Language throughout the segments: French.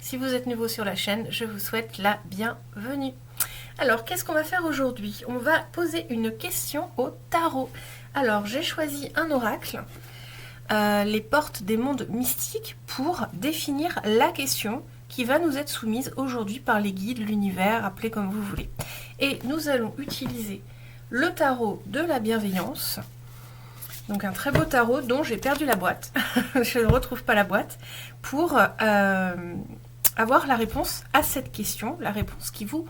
Si vous êtes nouveau sur la chaîne, je vous souhaite la bienvenue. Alors, qu'est-ce qu'on va faire aujourd'hui? On va poser une question au tarot. Alors, j'ai choisi un oracle, les portes des mondes mystiques, pour définir la question qui va nous être soumise aujourd'hui par les guides, l'univers, appelez comme vous voulez. Et nous allons utiliser le tarot de la bienveillance. Donc un très beau tarot dont j'ai perdu la boîte, je ne retrouve pas la boîte, pour avoir la réponse à cette question, la réponse qui vous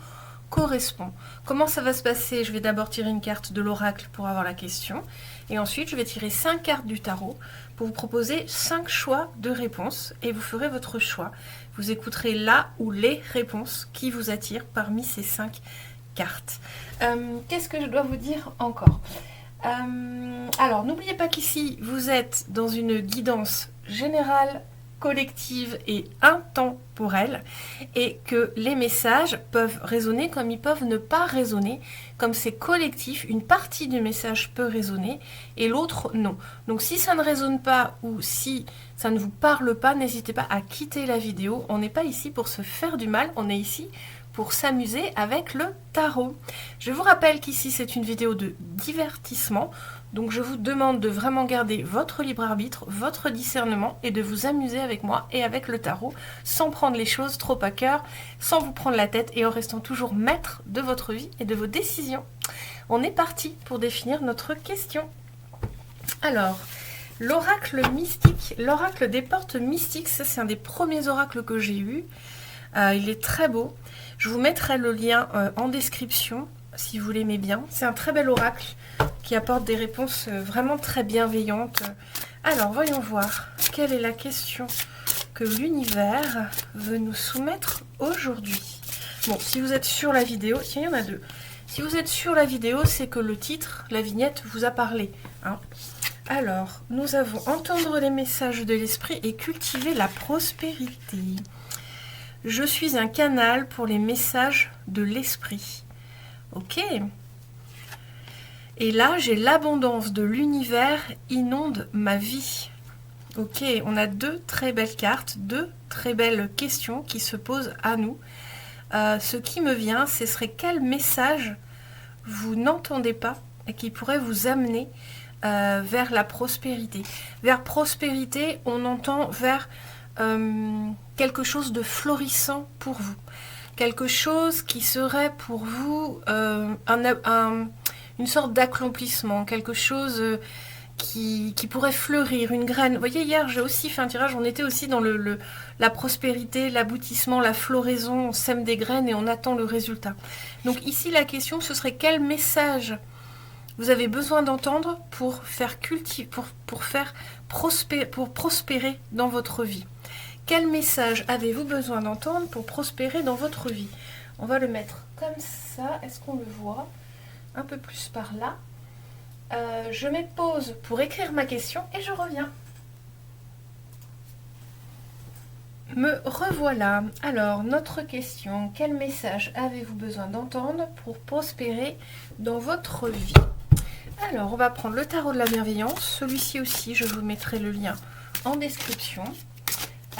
correspond. Comment ça va se passer? Je vais d'abord tirer une carte de l'oracle pour avoir la question, et ensuite je vais tirer 5 cartes du tarot pour vous proposer 5 choix de réponses, et vous ferez votre choix. Vous écouterez la ou les réponses qui vous attirent parmi ces 5 cartes. Qu'est-ce que je dois vous dire encore? Alors, n'oubliez pas qu'ici, vous êtes dans une guidance générale, collective et intemporelle, et que les messages peuvent résonner comme ils peuvent ne pas résonner. Comme c'est collectif, une partie du message peut résonner et l'autre non. Donc si ça ne résonne pas ou si ça ne vous parle pas, n'hésitez pas à quitter la vidéo. On n'est pas ici pour se faire du mal, on est ici pour s'amuser avec le tarot. Je vous rappelle qu'ici c'est une vidéo de divertissement, donc je vous demande de vraiment garder votre libre arbitre, votre discernement et de vous amuser avec moi et avec le tarot sans prendre les choses trop à cœur, sans vous prendre la tête et en restant toujours maître de votre vie et de vos décisions. On est parti pour définir notre question. Alors, l'oracle mystique, l'oracle des portes mystiques, ça c'est un des premiers oracles que j'ai eu. Il est très beau. Je vous mettrai le lien en description si vous l'aimez bien. C'est un très bel oracle qui apporte des réponses vraiment très bienveillantes. Alors, voyons voir quelle est la question que l'univers veut nous soumettre aujourd'hui. Bon, si vous êtes sur la vidéo, tiens, il y en a deux. Si vous êtes sur la vidéo, c'est que le titre, la vignette, vous a parlé. Hein. Alors, nous avons entendre les messages de l'esprit et cultiver la prospérité. Je suis un canal pour les messages de l'esprit. Ok. Et là, j'ai l'abondance de l'univers inonde ma vie. Ok, on a deux très belles cartes, deux très belles questions qui se posent à nous. Ce qui me vient, ce serait quel message vous n'entendez pas et qui pourrait vous amener vers la prospérité. Vers prospérité, on entend vers quelque chose de florissant pour vous. Quelque chose qui serait pour vous une sorte d'accomplissement, quelque chose qui pourrait fleurir, une graine. Vous voyez, hier, j'ai aussi fait un tirage, on était aussi dans la prospérité, l'aboutissement, la floraison, on sème des graines et on attend le résultat. Donc ici, la question, ce serait quel message vous avez besoin d'entendre pour faire pour prospérer dans votre vie. Quel message avez-vous besoin d'entendre pour prospérer dans votre vie? On va le mettre comme ça. Est-ce qu'on le voit? Un peu plus par là. Je mets pause pour écrire ma question et je reviens. Me revoilà. Alors, notre question. Quel message avez-vous besoin d'entendre pour prospérer dans votre vie? Alors, on va prendre le tarot de la bienveillance. Celui-ci aussi, je vous mettrai le lien en description.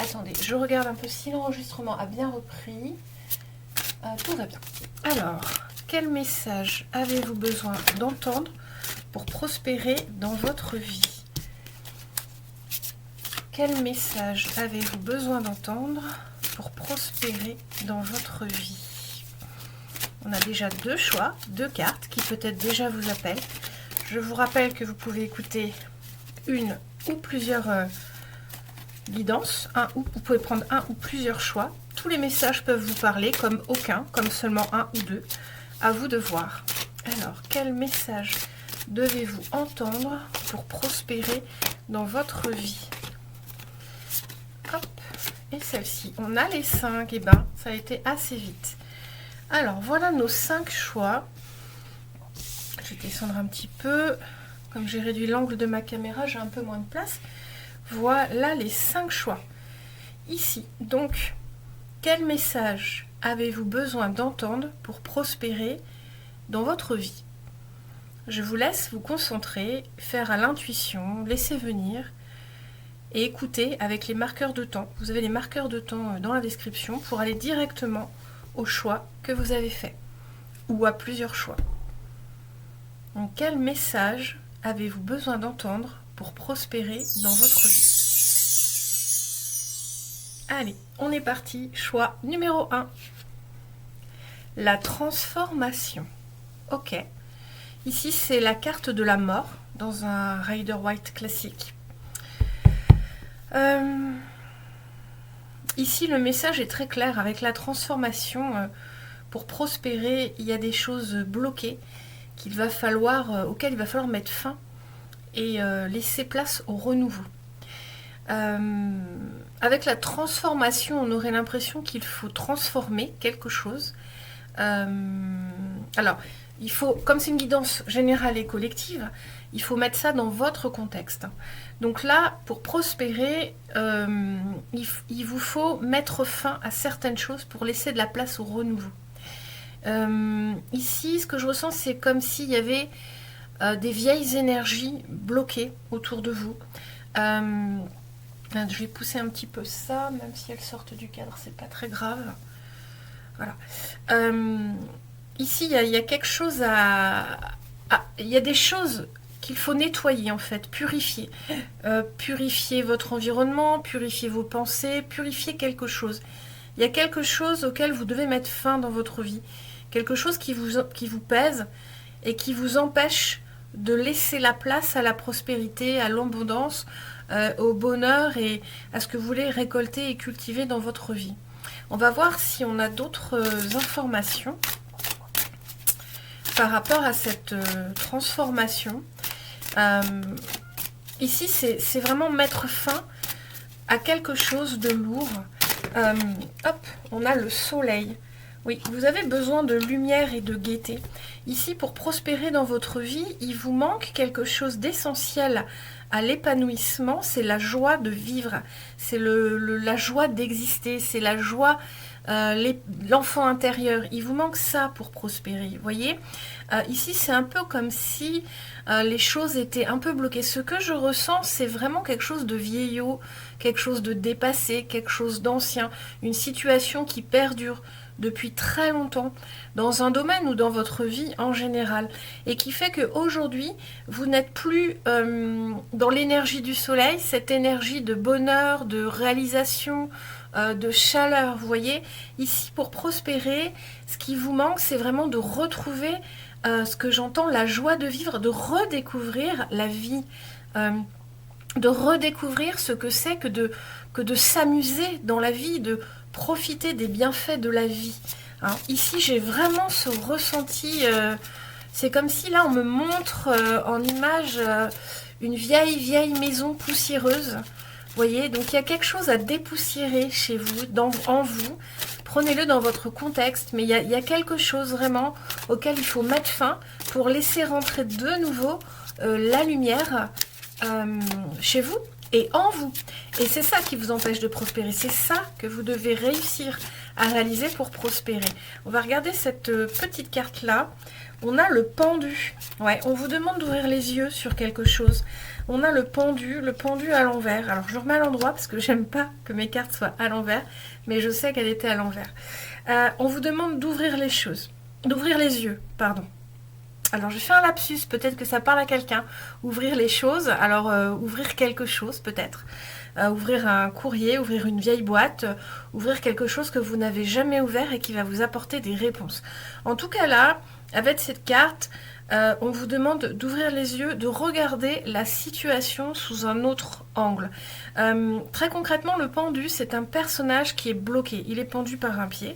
Attendez, je regarde un peu si l'enregistrement a bien repris. Tout va bien. Alors, quel message avez-vous besoin d'entendre pour prospérer dans votre vie? Quel message avez-vous besoin d'entendre pour prospérer dans votre vie? On a déjà deux choix, deux cartes qui peut-être déjà vous appellent. Je vous rappelle que vous pouvez écouter une ou plusieurs guidance, vous pouvez prendre un ou plusieurs choix. Tous les messages peuvent vous parler, comme aucun, comme seulement un ou deux. À vous de voir. Alors, quel message devez-vous entendre pour prospérer dans votre vie? Hop, et celle-ci. On a les 5, et ben, ça a été assez vite. Alors, voilà nos 5 choix. Je vais descendre un petit peu. Comme j'ai réduit l'angle de ma caméra, j'ai un peu moins de place. Voilà les 5 choix. Ici, donc, quel message avez-vous besoin d'entendre pour prospérer dans votre vie? Je vous laisse vous concentrer, faire à l'intuition, laisser venir et écoutez avec les marqueurs de temps. Vous avez les marqueurs de temps dans la description pour aller directement au choix que vous avez fait ou à plusieurs choix. Donc, quel message avez-vous besoin d'entendre pour prospérer dans votre vie? Allez, on est parti. Choix numéro 1. La transformation. Ok. Ici, c'est la carte de la mort dans un Rider-Waite classique. Ici, le message est très clair. Avec la transformation, pour prospérer, il y a des choses bloquées auxquelles il va falloir mettre fin et laisser place au renouveau. Avec la transformation, on aurait l'impression qu'il faut transformer quelque chose. Alors, il faut, comme c'est une guidance générale et collective, il faut mettre ça dans votre contexte. Donc là, pour prospérer, il vous faut mettre fin à certaines choses pour laisser de la place au renouveau. Ici, ce que je ressens, c'est comme s'il y avait des vieilles énergies bloquées autour de vous. Je vais pousser un petit peu ça, même si elles sortent du cadre, c'est pas très grave. Voilà. Ici, il y a quelque chose il y a des choses qu'il faut nettoyer en fait, purifier. Purifier votre environnement, purifier vos pensées, purifier quelque chose. Il y a quelque chose auquel vous devez mettre fin dans votre vie. Quelque chose qui vous pèse et qui vous empêche de laisser la place à la prospérité, à l'abondance, au bonheur et à ce que vous voulez récolter et cultiver dans votre vie. On va voir si on a d'autres informations par rapport à cette transformation. Ici, c'est vraiment mettre fin à quelque chose de lourd. Hop, on a le soleil. Oui, vous avez besoin de lumière et de gaieté. Ici, pour prospérer dans votre vie, il vous manque quelque chose d'essentiel à l'épanouissement, c'est la joie de vivre, c'est la joie d'exister, c'est la joie, l'enfant intérieur. Il vous manque ça pour prospérer, vous voyez. Ici, c'est un peu comme si les choses étaient un peu bloquées. Ce que je ressens, c'est vraiment quelque chose de vieillot, quelque chose de dépassé, quelque chose d'ancien, une situation qui perdure depuis très longtemps, dans un domaine ou dans votre vie en général, et qui fait qu'aujourd'hui, vous n'êtes plus dans l'énergie du soleil, cette énergie de bonheur, de réalisation, de chaleur, vous voyez. Ici, pour prospérer, ce qui vous manque, c'est vraiment de retrouver ce que j'entends, la joie de vivre, de redécouvrir la vie, de redécouvrir ce que c'est que de s'amuser dans la vie, de profiter des bienfaits de la vie. Hein, ici, j'ai vraiment ce ressenti, c'est comme si là, on me montre en image une vieille maison poussiéreuse. Vous voyez, donc il y a quelque chose à dépoussiérer chez vous, en vous. Prenez-le dans votre contexte, mais il y a quelque chose vraiment auquel il faut mettre fin pour laisser rentrer de nouveau la lumière chez vous et en vous. Et c'est ça qui vous empêche de prospérer. C'est ça que vous devez réussir à réaliser pour prospérer. On va regarder cette petite carte-là. On a le pendu. Ouais, on vous demande d'ouvrir les yeux sur quelque chose. On a le pendu à l'envers. Alors, je remets à l'endroit parce que j'aime pas que mes cartes soient à l'envers, mais je sais qu'elle était à l'envers. On vous demande d'ouvrir les choses. D'ouvrir les yeux, pardon. Alors, je fais un lapsus, peut-être que ça parle à quelqu'un. Ouvrir les choses, alors ouvrir quelque chose peut-être. Ouvrir un courrier, ouvrir une vieille boîte, ouvrir quelque chose que vous n'avez jamais ouvert et qui va vous apporter des réponses. En tout cas là, avec cette carte, on vous demande d'ouvrir les yeux, de regarder la situation sous un autre angle. Très concrètement, le pendu, c'est un personnage qui est bloqué. Il est pendu par un pied.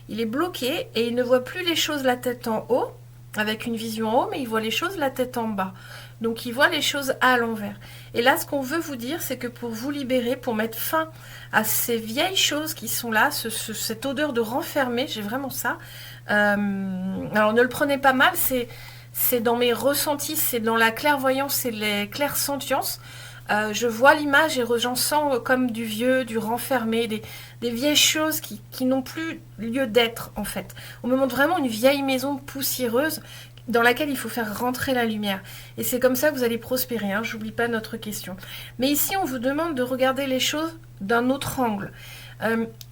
Il est bloqué et il ne voit plus les choses la tête en haut, avec une vision en haut, mais il voit les choses la tête en bas. Donc il voit les choses à l'envers. Et là, ce qu'on veut vous dire, c'est que pour vous libérer, pour mettre fin à ces vieilles choses qui sont là, cette odeur de renfermé, j'ai vraiment ça. Alors ne le prenez pas mal, c'est dans mes ressentis, c'est dans la clairvoyance et les clairsentiences. Je vois l'image et j'en sens comme du vieux, du renfermé, des vieilles choses qui n'ont plus lieu d'être en fait. On me montre vraiment une vieille maison poussiéreuse dans laquelle il faut faire rentrer la lumière. Et c'est comme ça que vous allez prospérer, hein, j'oublie pas notre question. Mais ici, on vous demande de regarder les choses d'un autre angle.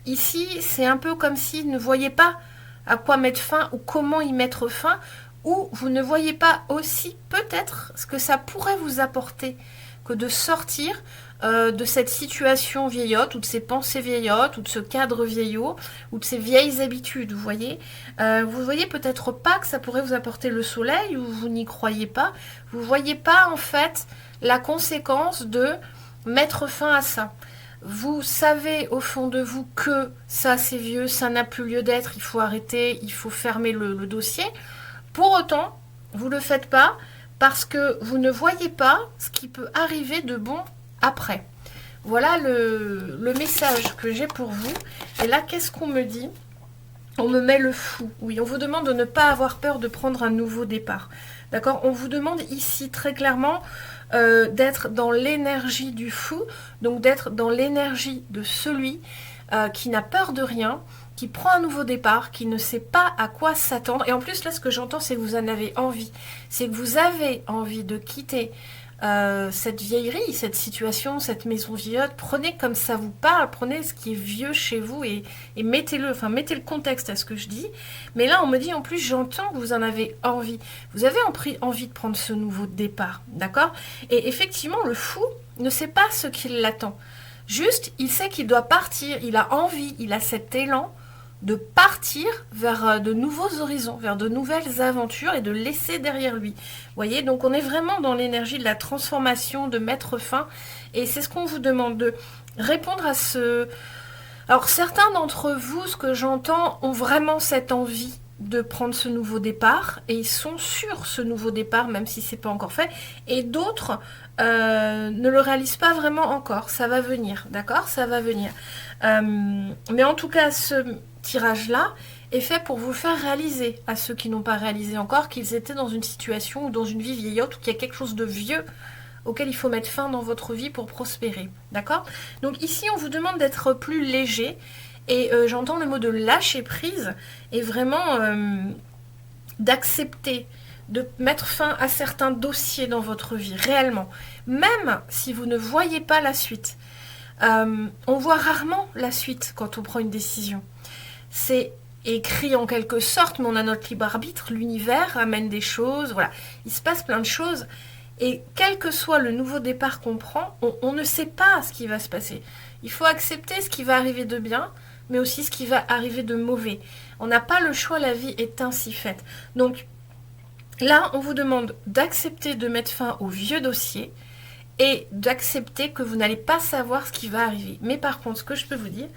Ici, c'est un peu comme s'il ne voyait pas à quoi mettre fin ou comment y mettre fin, ou vous ne voyez pas aussi peut-être ce que ça pourrait vous apporter que de sortir de cette situation vieillotte, ou de ces pensées vieillottes, ou de ce cadre vieillot, ou de ces vieilles habitudes, vous voyez. Vous voyez peut-être pas que ça pourrait vous apporter le soleil, ou vous n'y croyez pas. Vous voyez pas en fait la conséquence de mettre fin à ça. Vous savez au fond de vous que ça c'est vieux, ça n'a plus lieu d'être, il faut arrêter, il faut fermer le dossier. Pour autant, vous ne le faites pas parce que vous ne voyez pas ce qui peut arriver de bon après. Voilà le message que j'ai pour vous. Et là, qu'est-ce qu'on me dit? On me met le fou. Oui, on vous demande de ne pas avoir peur de prendre un nouveau départ. D'accord? On vous demande ici très clairement d'être dans l'énergie du fou, donc d'être dans l'énergie de celui qui n'a peur de rien, qui prend un nouveau départ, qui ne sait pas à quoi s'attendre. Et en plus, là, ce que j'entends, c'est que vous en avez envie. C'est que vous avez envie de quitter cette vieillerie, cette situation, cette maison vieillotte. Prenez comme ça vous parle, prenez ce qui est vieux chez vous et mettez-le, enfin mettez le contexte à ce que je dis. Mais là, on me dit en plus, j'entends que vous en avez envie. Vous avez envie de prendre ce nouveau départ, d'accord? Et effectivement, le fou ne sait pas ce qui l'attend. Juste, il sait qu'il doit partir, il a envie, il a cet élan de partir vers de nouveaux horizons, vers de nouvelles aventures et de laisser derrière lui. Vous voyez, donc on est vraiment dans l'énergie de la transformation, de mettre fin. Et c'est ce qu'on vous demande, de répondre à ce... Alors certains d'entre vous, ce que j'entends, ont vraiment cette envie de prendre ce nouveau départ et ils sont sur ce nouveau départ même si c'est pas encore fait, et d'autres ne le réalisent pas vraiment encore. Ça va venir, d'accord, ça va venir, mais en tout cas ce tirage là est fait pour vous faire réaliser à ceux qui n'ont pas réalisé encore qu'ils étaient dans une situation ou dans une vie vieillotte, ou qu'il y a quelque chose de vieux auquel il faut mettre fin dans votre vie pour prospérer, d'accord. Donc ici on vous demande d'être plus léger. Et j'entends le mot de lâcher prise et vraiment d'accepter de mettre fin à certains dossiers dans votre vie, réellement. Même si vous ne voyez pas la suite. On voit rarement la suite quand on prend une décision. C'est écrit en quelque sorte, mais on a notre libre arbitre, l'univers amène des choses, voilà. Il se passe plein de choses. Et quel que soit le nouveau départ qu'on prend, on ne sait pas ce qui va se passer. Il faut accepter ce qui va arriver de bien, mais aussi ce qui va arriver de mauvais. On n'a pas le choix, la vie est ainsi faite. Donc là, on vous demande d'accepter de mettre fin au vieux dossier et d'accepter que vous n'allez pas savoir ce qui va arriver. Mais par contre, ce que je peux vous dire,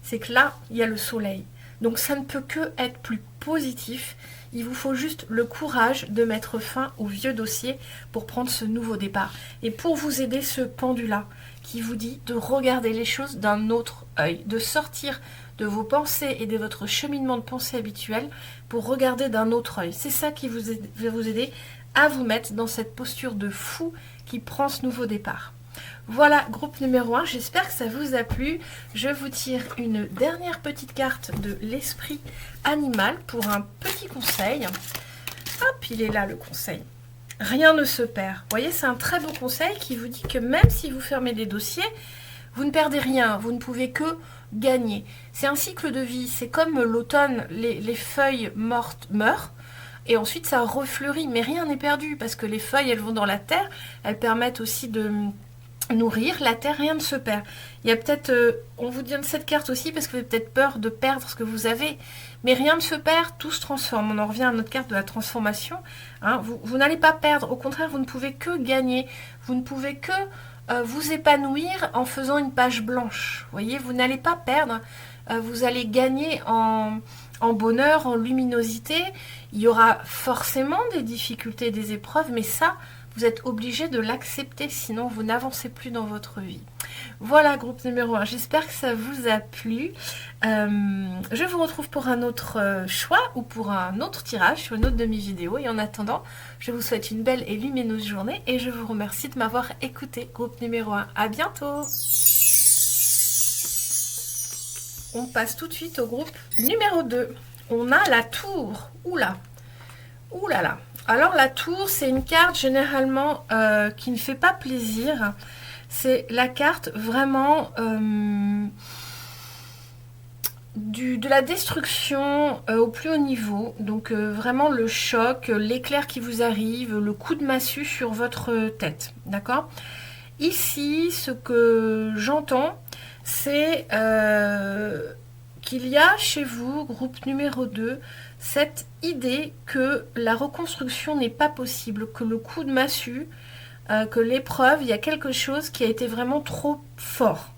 c'est que là, il y a le soleil. Donc ça ne peut que être plus positif. Il vous faut juste le courage de mettre fin au vieux dossier pour prendre ce nouveau départ. Et pour vous aider, ce pendu-là qui vous dit de regarder les choses d'un autre œil, de sortir de vos pensées et de votre cheminement de pensée habituel pour regarder d'un autre œil. C'est ça qui va vous aider à vous mettre dans cette posture de fou qui prend ce nouveau départ. Voilà, groupe numéro 1, j'espère que ça vous a plu. Je vous tire une dernière petite carte de l'esprit animal pour un petit conseil. Hop, il est là le conseil. Rien ne se perd. Vous voyez, c'est un très beau conseil qui vous dit que même si vous fermez des dossiers, vous ne perdez rien, vous ne pouvez que gagner. C'est un cycle de vie, c'est comme l'automne, les feuilles mortes meurent, et ensuite ça refleurit, mais rien n'est perdu, parce que les feuilles, elles vont dans la terre, elles permettent aussi de nourrir la terre, rien ne se perd. Il y a peut-être, on vous donne cette carte aussi parce que vous avez peut-être peur de perdre ce que vous avez, mais rien ne se perd, tout se transforme. On en revient à notre carte de la transformation, hein. Vous n'allez pas perdre, au contraire, vous ne pouvez que gagner, vous ne pouvez que vous épanouir en faisant une page blanche. Vous voyez, vous n'allez pas perdre, vous allez gagner en bonheur, en luminosité. Il y aura forcément des difficultés, des épreuves, mais ça, vous êtes obligé de l'accepter, sinon vous n'avancez plus dans votre vie. Voilà, groupe numéro 1, j'espère que ça vous a plu. Je vous retrouve pour un autre choix ou pour un autre tirage sur une autre demi-vidéo. Et en attendant, je vous souhaite une belle et lumineuse journée et je vous remercie de m'avoir écouté, groupe numéro 1. À bientôt. On passe tout de suite au groupe numéro 2. On a la tour. Oula. Ouh là là. Alors la tour, c'est une carte généralement qui ne fait pas plaisir. C'est la carte vraiment de la destruction au plus haut niveau. Donc vraiment le choc, l'éclair qui vous arrive, le coup de massue sur votre tête. D'accord ? Ici, ce que j'entends, c'est qu'il y a chez vous, groupe numéro 2, cette idée que la reconstruction n'est pas possible, que le coup de massue, que l'épreuve, il y a quelque chose qui a été vraiment trop fort.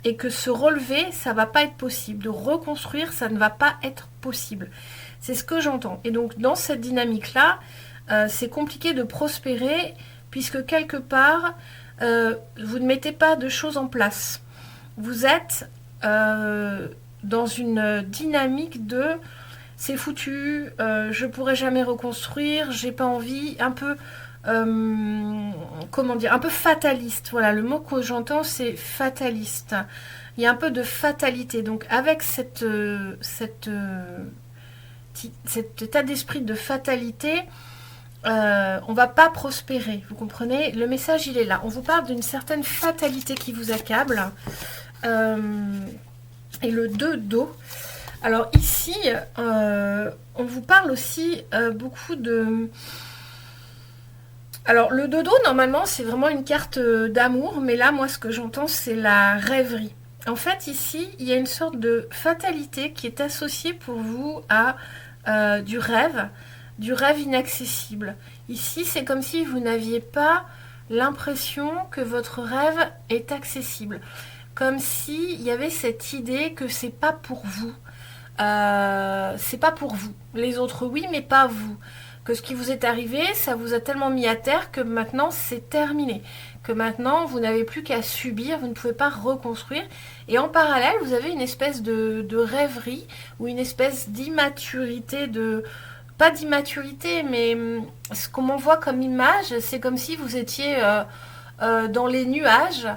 Et que se relever, ça va pas être possible. De reconstruire, ça ne va pas être possible. C'est ce que j'entends. Et donc, dans cette dynamique-là, c'est compliqué de prospérer, puisque quelque part, vous ne mettez pas de choses en place. Vous êtes dans une dynamique de c'est foutu, je pourrai jamais reconstruire, j'ai pas envie, un peu comment dire, un peu fataliste. Voilà, le mot que j'entends, c'est fataliste. Il y a un peu de fatalité. Donc avec cet état d'esprit de fatalité, on va pas prospérer. Vous comprenez? Le message, il est là. On vous parle d'une certaine fatalité qui vous accable. Et le 2 d'eau. Alors ici, on vous parle aussi beaucoup de... Alors le dodo, normalement, c'est vraiment une carte d'amour, mais là, moi, ce que j'entends, c'est la rêverie. En fait, ici, il y a une sorte de fatalité qui est associée pour vous à du rêve inaccessible. Ici, c'est comme si vous n'aviez pas l'impression que votre rêve est accessible. Comme s'il y avait cette idée que c'est pas pour vous. C'est pas pour vous. Les autres, oui, mais pas vous. Que ce qui vous est arrivé, ça vous a tellement mis à terre que maintenant c'est terminé. Que maintenant vous n'avez plus qu'à subir, vous ne pouvez pas reconstruire. Et en parallèle, vous avez une espèce de rêverie ou une espèce d'immaturité, pas d'immaturité, mais ce qu'on m'envoie comme image, c'est comme si vous étiez dans les nuages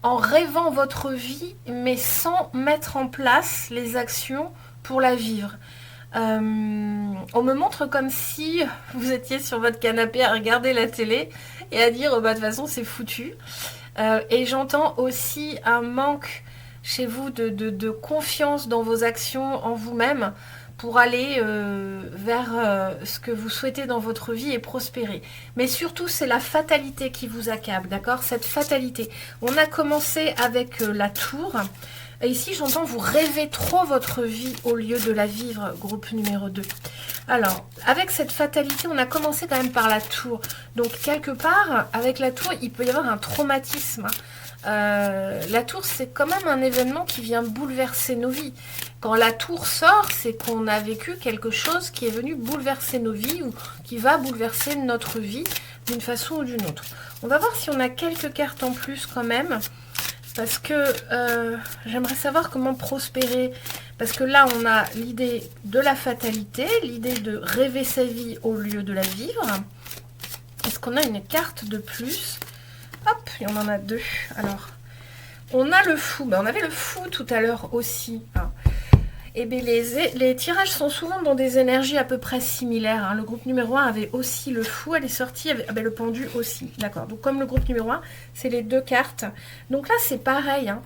en rêvant votre vie, mais sans mettre en place les actions pour la vivre. On me montre comme si vous étiez sur votre canapé à regarder la télé et à dire bah, de toute façon c'est foutu. Et j'entends aussi un manque chez vous de confiance dans vos actions, en vous-même, pour aller vers ce que vous souhaitez dans votre vie et prospérer. Mais surtout, c'est la fatalité qui vous accable, d'accord? Cette fatalité. On a commencé avec la tour. Et ici, j'entends vous rêver trop votre vie au lieu de la vivre, groupe numéro 2. Alors, avec cette fatalité, on a commencé quand même par la tour. Donc, quelque part, avec la tour, il peut y avoir un traumatisme. La tour, c'est quand même un événement qui vient bouleverser nos vies. Quand la tour sort, c'est qu'on a vécu quelque chose qui est venu bouleverser nos vies ou qui va bouleverser notre vie d'une façon ou d'une autre. On va voir si on a quelques cartes en plus quand même. Parce que j'aimerais savoir comment prospérer. Parce que là, on a l'idée de la fatalité, l'idée de rêver sa vie au lieu de la vivre. Est-ce qu'on a une carte de plus? Hop, et on en a deux. Alors, on a le fou. Ben, on avait le fou tout à l'heure aussi. Hein. Et bien, les tirages sont souvent dans des énergies à peu près similaires. Hein. Le groupe numéro 1 avait aussi le fou, elle est sortie avec le pendu aussi. D'accord. Donc, comme le groupe numéro 1, c'est les deux cartes. Donc là, c'est pareil. Hein.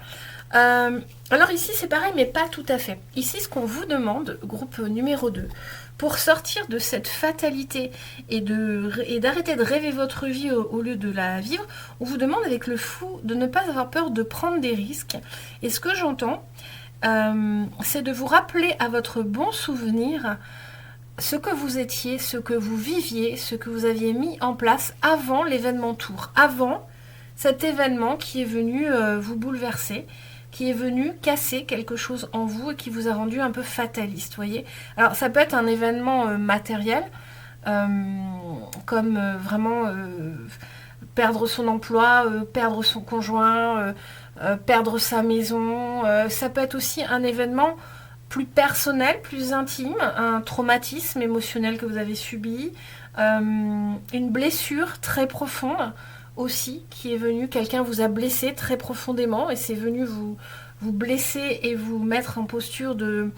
Alors ici, c'est pareil, mais pas tout à fait. Ici, ce qu'on vous demande, groupe numéro 2, pour sortir de cette fatalité et d'arrêter de rêver votre vie au lieu de la vivre, on vous demande avec le fou de ne pas avoir peur de prendre des risques. Et ce que j'entends, c'est de vous rappeler à votre bon souvenir ce que vous étiez, ce que vous viviez, ce que vous aviez mis en place avant l'événement tour, avant cet événement qui est venu vous bouleverser, qui est venu casser quelque chose en vous et qui vous a rendu un peu fataliste, voyez. Alors ça peut être un événement matériel, comme vraiment perdre son emploi, perdre son conjoint, perdre sa maison. Ça peut être aussi un événement plus personnel, plus intime, un traumatisme émotionnel que vous avez subi, une blessure très profonde aussi qui est venue, quelqu'un vous a blessé très profondément et c'est venu vous blesser et vous mettre en posture de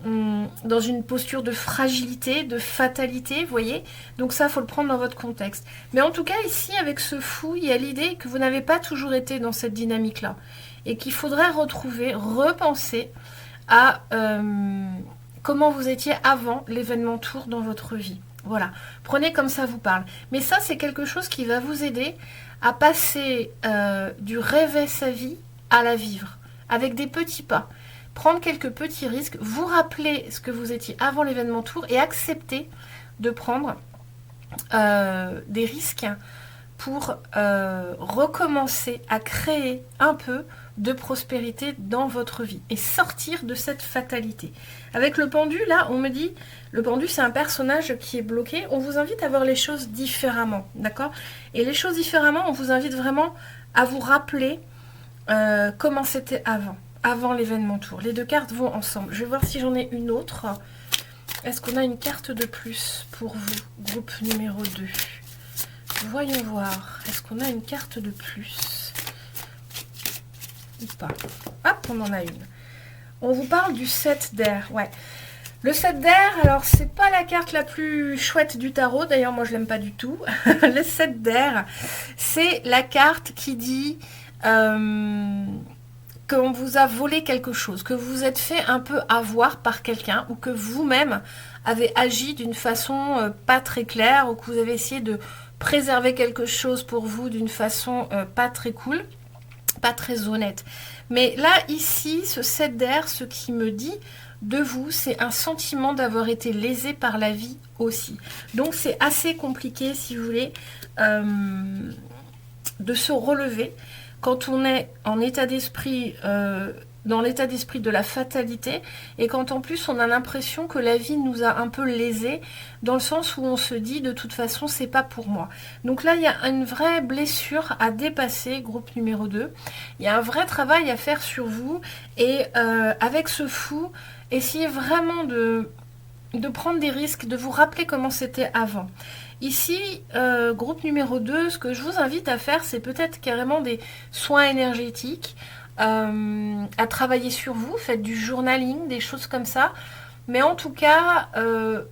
dans une posture de fragilité, de fatalité, vous voyez. Donc ça, il faut le prendre dans votre contexte. Mais en tout cas, ici, avec ce fou, il y a l'idée que vous n'avez pas toujours été dans cette dynamique-là. Et qu'il faudrait retrouver, repenser à comment vous étiez avant l'événement tour dans votre vie. Voilà, prenez comme ça vous parle. Mais ça, c'est quelque chose qui va vous aider à passer du rêver sa vie à la vivre, avec des petits pas. Prendre quelques petits risques, vous rappeler ce que vous étiez avant l'événement tour et accepter de prendre des risques pour recommencer à créer un peu de prospérité dans votre vie et sortir de cette fatalité. Avec le pendu, là, on me dit, le pendu, c'est un personnage qui est bloqué. On vous invite à voir les choses différemment, d'accord? Et les choses différemment, on vous invite vraiment à vous rappeler comment c'était avant l'événement tour. Les deux cartes vont ensemble. Je vais voir si j'en ai une autre. Est-ce qu'on a une carte de plus pour vous, groupe numéro 2? Voyons voir. Est-ce qu'on a une carte de plus ou pas? Hop, on en a une. On vous parle du 7 d'air. Ouais. Le 7 d'air, alors c'est pas la carte la plus chouette du tarot. D'ailleurs, moi je l'aime pas du tout. Le 7 d'air, c'est la carte qui dit qu'on vous a volé quelque chose, que vous vous êtes fait un peu avoir par quelqu'un ou que vous-même avez agi d'une façon pas très claire ou que vous avez essayé de préserver quelque chose pour vous d'une façon pas très cool, pas très honnête. Mais là, ici, ce 7 d'air, ce qui me dit de vous, c'est un sentiment d'avoir été lésé par la vie aussi. Donc c'est assez compliqué, si vous voulez, de se relever quand on est en état d'esprit, dans l'état d'esprit de la fatalité, et quand en plus on a l'impression que la vie nous a un peu lésés, dans le sens où on se dit de toute façon c'est pas pour moi. Donc là il y a une vraie blessure à dépasser, groupe numéro 2. Il y a un vrai travail à faire sur vous, et avec ce fou, essayez vraiment de prendre des risques, de vous rappeler comment c'était avant. Ici, groupe numéro 2, ce que je vous invite à faire, c'est peut-être carrément des soins énergétiques, à travailler sur vous, faites du journaling, des choses comme ça. Mais en tout cas,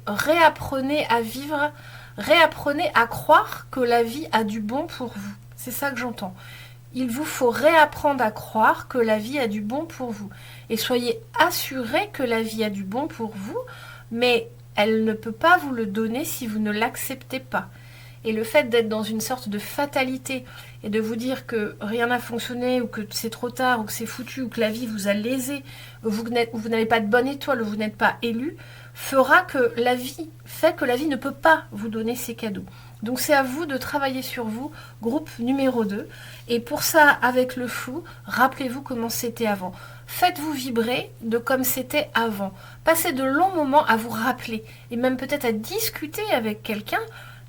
réapprenez à vivre, réapprenez à croire que la vie a du bon pour vous. C'est ça que j'entends. Il vous faut réapprendre à croire que la vie a du bon pour vous. Et soyez assurés que la vie a du bon pour vous, mais elle ne peut pas vous le donner si vous ne l'acceptez pas. Et le fait d'être dans une sorte de fatalité et de vous dire que rien n'a fonctionné ou que c'est trop tard ou que c'est foutu ou que la vie vous a lésé ou vous n'avez pas de bonne étoile ou vous n'êtes pas élu, fait que la vie ne peut pas vous donner ces cadeaux. Donc c'est à vous de travailler sur vous, groupe numéro 2. Et pour ça, avec le fou, rappelez-vous comment c'était avant. Faites-vous vibrer de comme c'était avant. Passez de longs moments à vous rappeler et même peut-être à discuter avec quelqu'un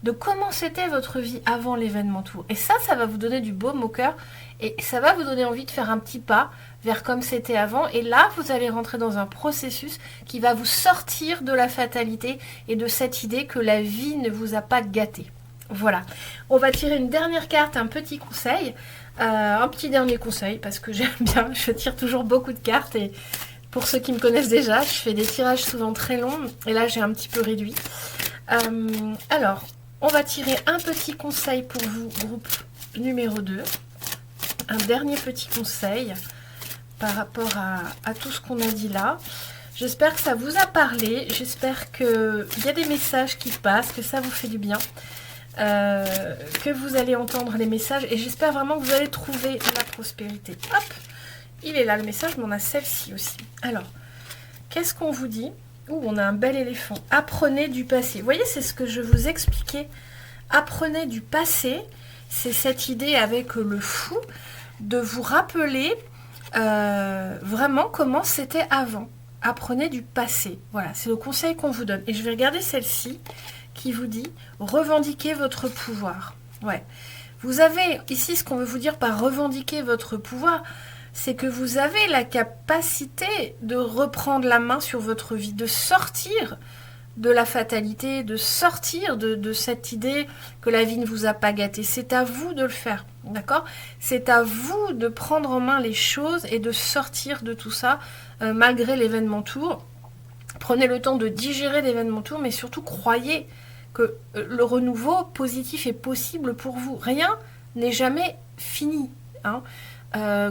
de comment c'était votre vie avant l'événement tour. Et ça va vous donner du baume au cœur et ça va vous donner envie de faire un petit pas vers comme c'était avant. Et là, vous allez rentrer dans un processus qui va vous sortir de la fatalité et de cette idée que la vie ne vous a pas gâté. Voilà. On va tirer une dernière carte, un petit conseil. Un petit dernier conseil parce que j'aime bien, je tire toujours beaucoup de cartes et pour ceux qui me connaissent déjà, je fais des tirages souvent très longs et là j'ai un petit peu réduit. Alors, on va tirer un petit conseil pour vous, groupe numéro 2. Un dernier petit conseil par rapport à tout ce qu'on a dit là. J'espère que ça vous a parlé, j'espère qu'il y a des messages qui passent, que ça vous fait du bien. Que vous allez entendre les messages et j'espère vraiment que vous allez trouver la prospérité. Hop, il est là le message, mais on a celle-ci aussi. Alors, qu'est-ce qu'on vous dit? On a un bel éléphant. Apprenez du passé. Vous voyez, c'est ce que je vous expliquais. Apprenez du passé. C'est cette idée avec le fou de vous rappeler vraiment comment c'était avant. Apprenez du passé. Voilà, c'est le conseil qu'on vous donne. Et je vais regarder celle-ci qui vous dit revendiquer votre pouvoir. Ouais. Vous avez ici ce qu'on veut vous dire par revendiquer votre pouvoir, c'est que vous avez la capacité de reprendre la main sur votre vie, de sortir de la fatalité, de sortir de cette idée que la vie ne vous a pas gâté. C'est à vous de le faire, d'accord? C'est à vous de prendre en main les choses et de sortir de tout ça, malgré l'événement tour. Prenez le temps de digérer l'événement tour, mais surtout croyez que le renouveau positif est possible pour vous. Rien n'est jamais fini. Hein.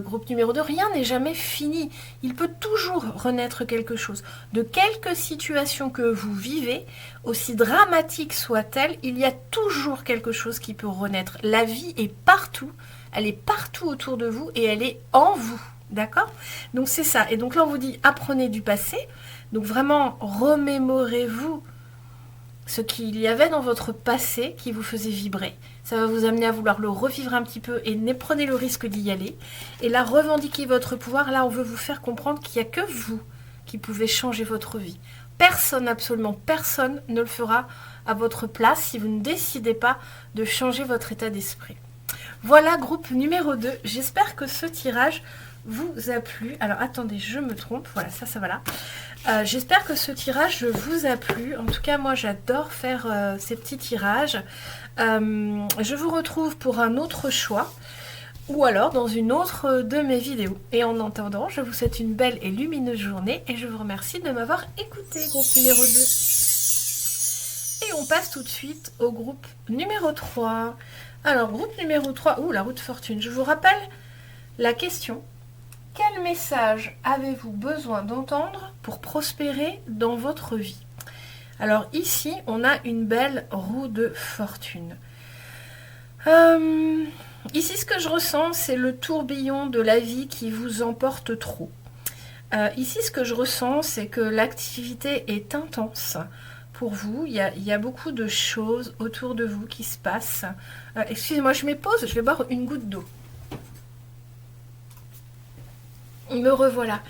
Groupe numéro 2, rien n'est jamais fini. Il peut toujours renaître quelque chose. De quelque situation que vous vivez, aussi dramatique soit-elle, il y a toujours quelque chose qui peut renaître. La vie est partout, elle est partout autour de vous et elle est en vous. D'accord? Donc c'est ça. Et donc là on vous dit apprenez du passé. Donc vraiment remémorez-vous ce qu'il y avait dans votre passé qui vous faisait vibrer. Ça va vous amener à vouloir le revivre un petit peu et prenez le risque d'y aller. Et là, revendiquez votre pouvoir. Là, on veut vous faire comprendre qu'il n'y a que vous qui pouvez changer votre vie. Personne, absolument personne ne le fera à votre place si vous ne décidez pas de changer votre état d'esprit. Voilà, groupe numéro 2. J'espère que ce tirage vous a plu. Alors, attendez, je me trompe. Voilà, ça va là. J'espère que ce tirage vous a plu. En tout cas, moi, j'adore faire ces petits tirages. Je vous retrouve pour un autre choix ou alors dans une autre de mes vidéos. Et en attendant, je vous souhaite une belle et lumineuse journée et je vous remercie de m'avoir écouté, groupe numéro 2. Et on passe tout de suite au groupe numéro 3. Alors, groupe numéro 3, la roue de fortune. Je vous rappelle la question. Quel message avez-vous besoin d'entendre pour prospérer dans votre vie? Alors ici, on a une belle roue de fortune. Ici, ce que je ressens, c'est le tourbillon de la vie qui vous emporte trop. Ici, ce que je ressens, c'est que l'activité est intense pour vous. Il y a beaucoup de choses autour de vous qui se passent. Excusez-moi, je m'épose, je vais boire une goutte d'eau. Me revoilà.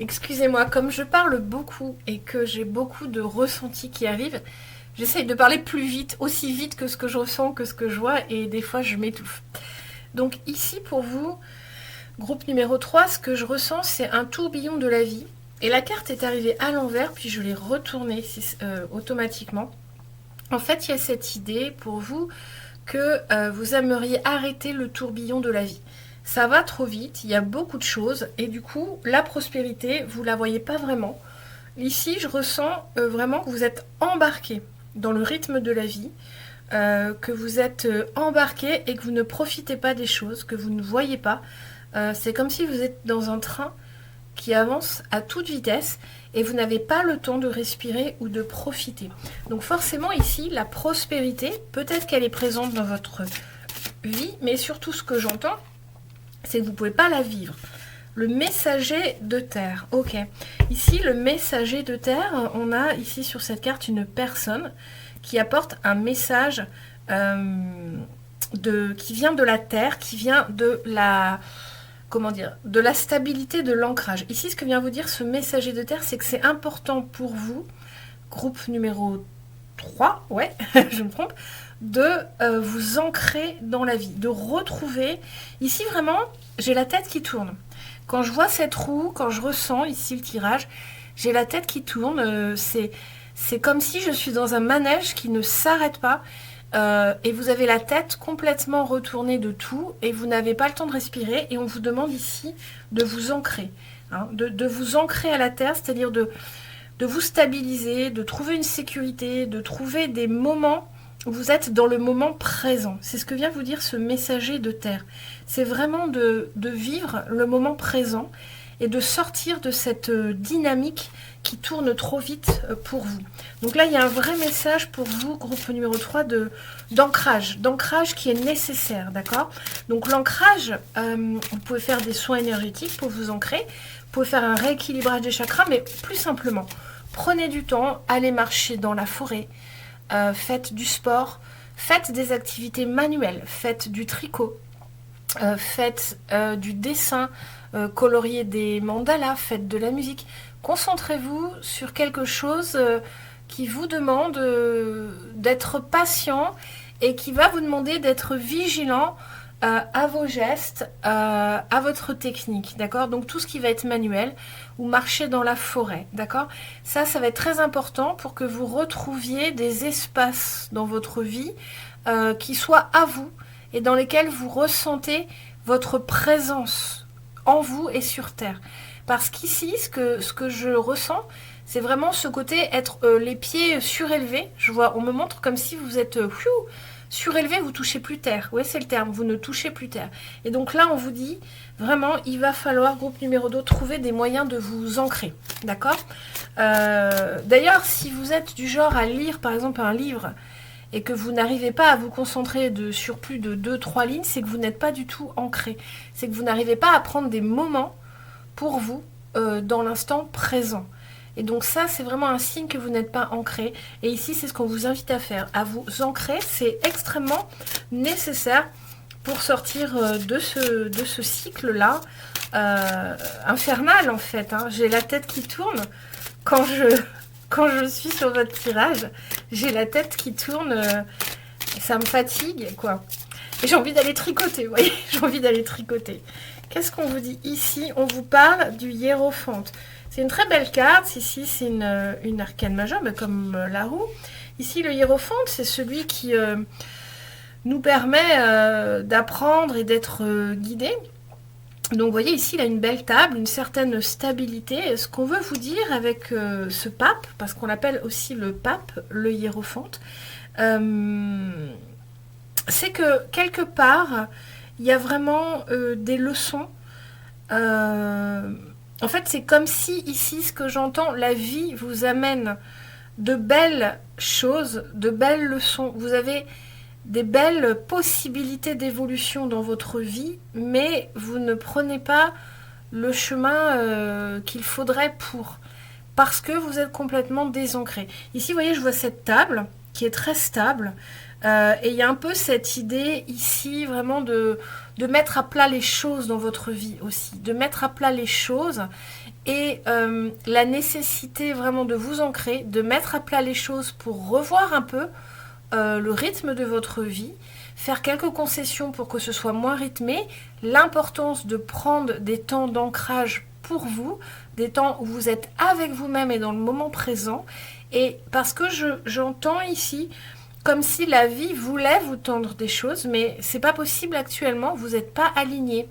Excusez-moi, comme je parle beaucoup et que j'ai beaucoup de ressentis qui arrivent, j'essaye de parler plus vite, aussi vite que ce que je ressens, que ce que je vois, et des fois je m'étouffe. Donc ici pour vous, groupe numéro 3, ce que je ressens, c'est un tourbillon de la vie. Et la carte est arrivée à l'envers, puis je l'ai retournée automatiquement. En fait, il y a cette idée pour vous que vous aimeriez arrêter le tourbillon de la vie. Ça va trop vite, il y a beaucoup de choses et du coup, la prospérité, vous ne la voyez pas vraiment. Ici, je ressens vraiment que vous êtes embarqué dans le rythme de la vie, que vous êtes embarqué et que vous ne profitez pas des choses, que vous ne voyez pas. C'est comme si vous êtes dans un train qui avance à toute vitesse et vous n'avez pas le temps de respirer ou de profiter. Donc forcément ici, la prospérité, peut-être qu'elle est présente dans votre vie, mais surtout ce que j'entends, c'est que vous ne pouvez pas la vivre. Le messager de terre. Ok. Ici, le messager de terre, on a ici sur cette carte une personne qui apporte un message qui vient de la terre, qui vient de la... Comment dire, de la stabilité, de l'ancrage. Ici, ce que vient vous dire ce messager de terre, c'est que c'est important pour vous, groupe numéro 3, ouais, je me trompe, de vous ancrer dans la vie, de retrouver, ici vraiment, j'ai la tête qui tourne. Quand je vois cette roue, quand je ressens ici le tirage, j'ai la tête qui tourne, c'est comme si je suis dans un manège qui ne s'arrête pas, et vous avez la tête complètement retournée de tout, et vous n'avez pas le temps de respirer, et on vous demande ici de vous ancrer, hein, de vous ancrer à la terre, c'est-à-dire de vous stabiliser, de trouver une sécurité, de trouver des moments où vous êtes dans le moment présent. C'est ce que vient vous dire ce messager de terre. C'est vraiment de vivre le moment présent et de sortir de cette dynamique qui tourne trop vite pour vous. Donc là, il y a un vrai message pour vous, groupe numéro 3, d'ancrage qui est nécessaire, d'accord? Donc l'ancrage, vous pouvez faire des soins énergétiques pour vous ancrer, vous pouvez faire un rééquilibrage des chakras, mais plus simplement, prenez du temps, allez marcher dans la forêt, faites du sport, faites des activités manuelles, faites du tricot, faites du dessin, coloriez des mandalas, faites de la musique. Concentrez-vous sur quelque chose qui vous demande d'être patient et qui va vous demander d'être vigilant à vos gestes, à votre technique, d'accord? Donc tout ce qui va être manuel ou marcher dans la forêt, d'accord? Ça va être très important pour que vous retrouviez des espaces dans votre vie qui soient à vous et dans lesquels vous ressentez votre présence en vous et sur Terre. Parce qu'ici, ce que je ressens, C'est vraiment ce côté être les pieds surélevés. Je vois, on me montre comme si vous êtes surélevé, vous touchez plus terre. Oui, c'est le terme, vous ne touchez plus terre. Et donc là, on vous dit, vraiment, il va falloir, groupe numéro 2, trouver des moyens de vous ancrer. D'accord. D'ailleurs, si vous êtes du genre à lire, par exemple, un livre, et que vous n'arrivez pas à vous concentrer sur plus de 2-3 lignes, c'est que vous n'êtes pas du tout ancré. C'est que vous n'arrivez pas à prendre des moments pour vous dans l'instant présent. Et donc ça, c'est vraiment un signe que vous n'êtes pas ancré. Et ici, c'est ce qu'on vous invite à faire. À vous ancrer, c'est extrêmement nécessaire pour sortir de ce cycle-là, infernal en fait. Hein. J'ai la tête qui tourne quand je suis sur votre tirage. J'ai la tête qui tourne, ça me fatigue, quoi. Et j'ai envie d'aller tricoter, vous voyez, j'ai envie d'aller tricoter. Qu'est-ce qu'on vous dit ici? On vous parle du hiérophante. C'est une très belle carte. Ici, c'est une arcane majeure, mais comme la roue. Ici, le hiérophante, c'est celui qui nous permet d'apprendre et d'être guidé. Donc, vous voyez, ici, il a une belle table, une certaine stabilité. Ce qu'on veut vous dire avec ce pape, parce qu'on l'appelle aussi le pape, le hiérophante, c'est que quelque part, il y a vraiment des leçons. En fait, c'est comme si ici, ce que j'entends, la vie vous amène de belles choses, de belles leçons. Vous avez des belles possibilités d'évolution dans votre vie, mais vous ne prenez pas le chemin qu'il faudrait pour, parce que vous êtes complètement désancré. Ici, vous voyez, je vois cette table qui est très stable, et il y a un peu cette idée ici vraiment de mettre à plat les choses dans votre vie aussi, de mettre à plat les choses et la nécessité vraiment de vous ancrer, de mettre à plat les choses pour revoir un peu le rythme de votre vie, faire quelques concessions pour que ce soit moins rythmé, l'importance de prendre des temps d'ancrage pour vous, des temps où vous êtes avec vous-même et dans le moment présent, et parce que j'entends ici comme si la vie voulait vous tendre des choses, mais c'est pas possible actuellement, vous n'êtes pas aligné.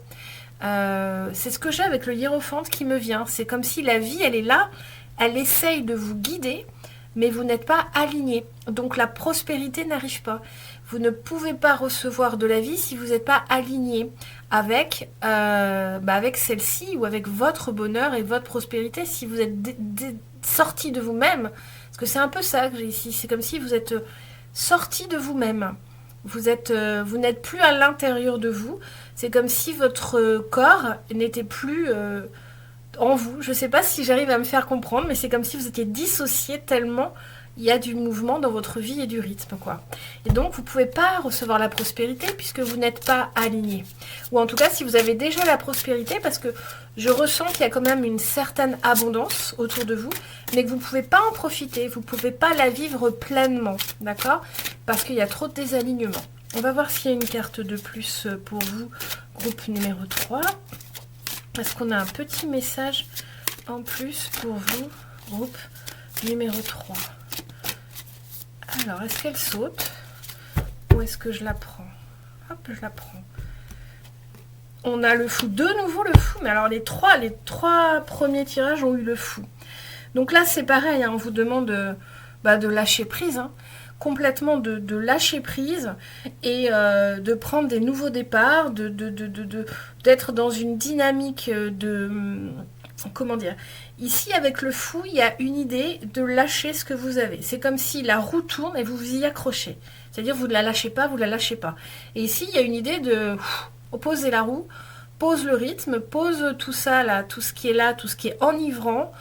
C'est ce que j'ai avec le hiérophante qui me vient. C'est comme si la vie, elle est là, elle essaye de vous guider, mais vous n'êtes pas aligné. Donc la prospérité n'arrive pas. Vous ne pouvez pas recevoir de la vie si vous n'êtes pas aligné avec, avec celle-ci ou avec votre bonheur et votre prospérité. Si vous êtes sorti de vous-même, parce que c'est un peu ça que j'ai ici, c'est comme si vous êtes sorti de vous-même. Vous n'êtes plus à l'intérieur de vous. C'est comme si votre corps n'était plus en vous. Je ne sais pas si j'arrive à me faire comprendre, mais c'est comme si vous étiez dissocié tellement il y a du mouvement dans votre vie et du rythme, quoi. Et donc, vous ne pouvez pas recevoir la prospérité puisque vous n'êtes pas aligné. Ou en tout cas, si vous avez déjà la prospérité, parce que je ressens qu'il y a quand même une certaine abondance autour de vous, mais que vous ne pouvez pas en profiter, vous ne pouvez pas la vivre pleinement, d'accord? Parce qu'il y a trop de désalignement. On va voir s'il y a une carte de plus pour vous, groupe numéro 3. Est-ce qu'on a un petit message en plus pour vous, groupe numéro 3? Alors, est-ce qu'elle saute ou est-ce que je la prends? Hop, je la prends. On a le fou, de nouveau le fou, mais alors les trois premiers tirages ont eu le fou. Donc là, c'est pareil, hein, on vous demande de lâcher prise, hein, complètement de lâcher prise et de prendre des nouveaux départs, d'être dans une dynamique comment dire, ici avec le fou, il y a une idée de lâcher ce que vous avez. C'est comme si la roue tourne et vous vous y accrochez. C'est-à-dire vous ne la lâchez pas, vous ne la lâchez pas. Et ici, il y a une idée de poser la roue, pose le rythme, pose tout ça là, tout ce qui est là, tout ce qui est enivrant,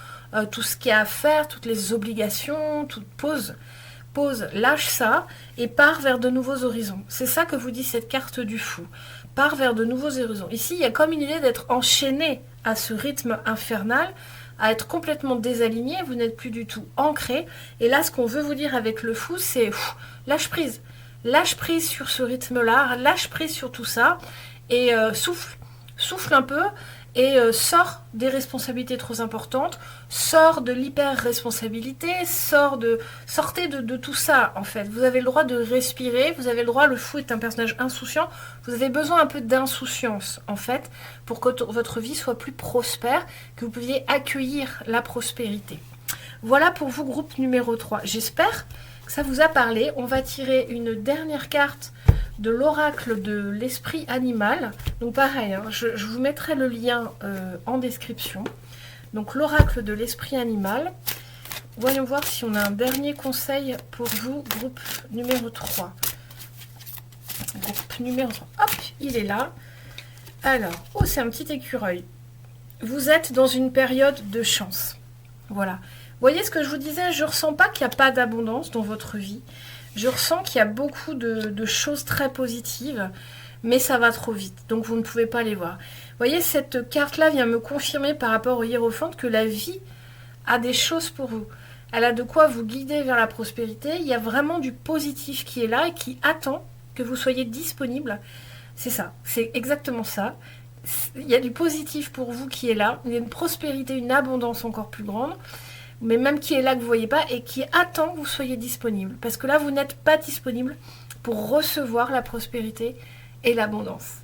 tout ce qu'il y a à faire, toutes les obligations, pose, lâche ça et part vers de nouveaux horizons. C'est ça que vous dit cette carte du fou. Part vers de nouveaux horizons. Ici, il y a comme une idée d'être enchaîné à ce rythme infernal, à être complètement désaligné, vous n'êtes plus du tout ancré. Et là, ce qu'on veut vous dire avec le fou, c'est lâche prise. Lâche prise sur ce rythme-là, lâche prise sur tout ça, et souffle un peu, et sors des responsabilités trop importantes, sors de l'hyper-responsabilité, sortez de tout ça, en fait. Vous avez le droit de respirer, vous avez le droit, le fou est un personnage insouciant, vous avez besoin un peu d'insouciance, en fait, pour que votre vie soit plus prospère, que vous puissiez accueillir la prospérité. Voilà pour vous, groupe numéro 3. J'espère que ça vous a parlé. On va tirer une dernière carte de l'oracle de l'esprit animal. Donc pareil, hein, je vous mettrai le lien en description. Donc l'oracle de l'esprit animal. Voyons voir si on a un dernier conseil pour vous, groupe numéro 3. Groupe numéro 3. Hop, il est là. Alors, oh, c'est un petit écureuil. Vous êtes dans une période de chance. Voilà. Vous voyez ce que je vous disais, je ne ressens pas qu'il n'y a pas d'abondance dans votre vie. Je ressens qu'il y a beaucoup de choses très positives, mais ça va trop vite, donc vous ne pouvez pas les voir. Vous voyez, cette carte-là vient me confirmer par rapport au hiérophante que la vie a des choses pour vous. Elle a de quoi vous guider vers la prospérité. Il y a vraiment du positif qui est là et qui attend que vous soyez disponible. C'est ça, c'est exactement ça. Il y a du positif pour vous qui est là. Il y a une prospérité, une abondance encore plus grande, mais même qui est là que vous ne voyez pas et qui attend que vous soyez disponible. Parce que là, vous n'êtes pas disponible pour recevoir la prospérité et l'abondance.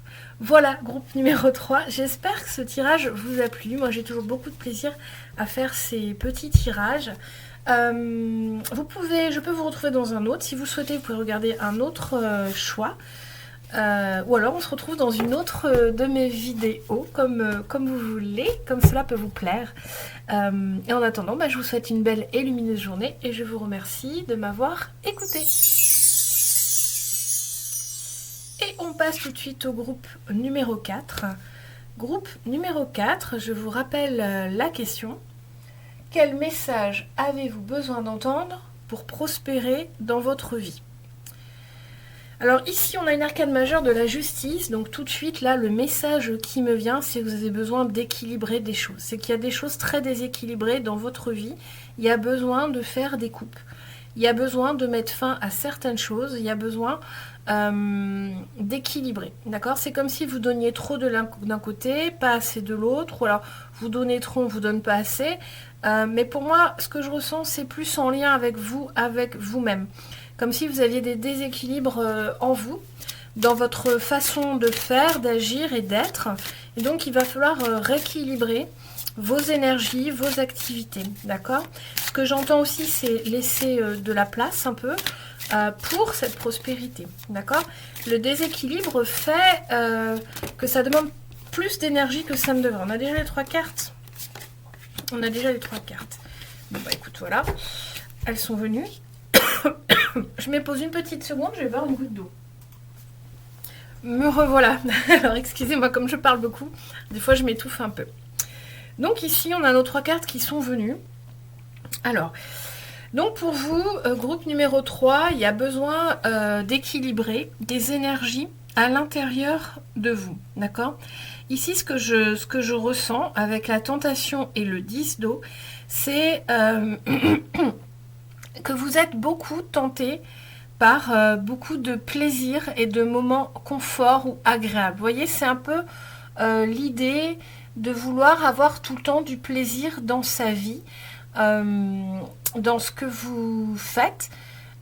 Voilà, groupe numéro 3. J'espère que ce tirage vous a plu. Moi, j'ai toujours beaucoup de plaisir à faire ces petits tirages. Je peux vous retrouver dans un autre. Si vous souhaitez, vous pouvez regarder un autre choix. Ou alors on se retrouve dans une autre de mes vidéos, comme vous voulez, comme cela peut vous plaire. Et en attendant, je vous souhaite une belle et lumineuse journée et je vous remercie de m'avoir écouté. Et on passe tout de suite au groupe numéro 4. Groupe numéro 4, je vous rappelle la question. Quel message avez-vous besoin d'entendre pour prospérer dans votre vie ? Alors ici, on a une arcane majeure de la justice, donc tout de suite, là, le message qui me vient, c'est que vous avez besoin d'équilibrer des choses. C'est qu'il y a des choses très déséquilibrées dans votre vie, il y a besoin de faire des coupes. Il y a besoin de mettre fin à certaines choses, il y a besoin d'équilibrer, d'accord ? C'est comme si vous donniez trop d'un côté, pas assez de l'autre, ou alors vous donnez trop, on ne vous donne pas assez. Mais pour moi, ce que je ressens, c'est plus en lien avec vous, avec vous-même. Comme si vous aviez des déséquilibres en vous, dans votre façon de faire, d'agir et d'être. Et donc, il va falloir rééquilibrer vos énergies, vos activités, d'accord ? Ce que j'entends aussi, c'est laisser de la place un peu pour cette prospérité, d'accord ? Le déséquilibre fait que ça demande plus d'énergie que ça ne devrait. On a déjà les 3 cartes. On a déjà les 3 cartes. Bon, écoute, voilà. Elles sont venues. Je me pose une petite seconde, je vais boire une goutte d'eau. Me revoilà. Alors, excusez-moi, comme je parle beaucoup, des fois je m'étouffe un peu. Donc ici, on a nos 3 cartes qui sont venues. Alors, donc pour vous, groupe numéro 3, il y a besoin d'équilibrer des énergies à l'intérieur de vous, d'accord ? Ici, ce que je ressens avec la tentation et le 10 d'eau, c'est que vous êtes beaucoup tenté par beaucoup de plaisir et de moments confort ou agréables. Vous voyez, c'est un peu l'idée de vouloir avoir tout le temps du plaisir dans sa vie, dans ce que vous faites.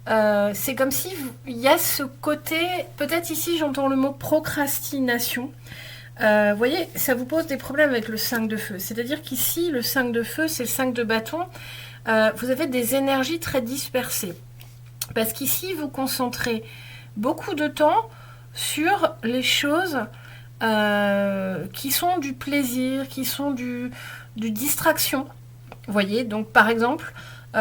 C'est comme si il y a ce côté, peut-être ici j'entends le mot procrastination. Vous voyez, ça vous pose des problèmes avec le 5 de feu. C'est-à-dire qu'ici, le 5 de feu, c'est le 5 de bâton. Vous avez des énergies très dispersées. Parce qu'ici, vous concentrez beaucoup de temps sur les choses qui sont du plaisir, qui sont du distraction. Vous voyez, donc par exemple, vous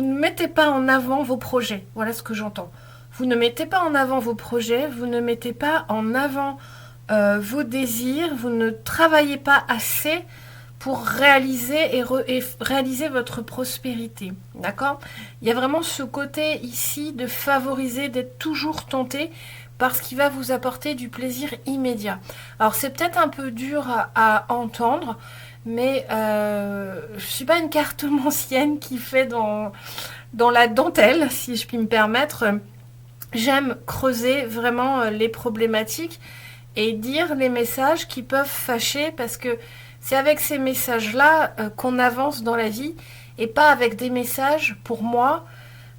ne mettez pas en avant vos projets. Voilà ce que j'entends. Vous ne mettez pas en avant vos projets, vous ne mettez pas en avant vos désirs, vous ne travaillez pas assez pour réaliser et réaliser votre prospérité. D'accord ? Il y a vraiment ce côté ici de favoriser, d'être toujours tenté par ce qui va vous apporter du plaisir immédiat. Alors c'est peut-être un peu dur à entendre, mais je ne suis pas une cartomancienne qui fait dans la dentelle, si je puis me permettre. J'aime creuser vraiment les problématiques et dire les messages qui peuvent fâcher, parce que c'est avec ces messages-là qu'on avance dans la vie et pas avec des messages, pour moi,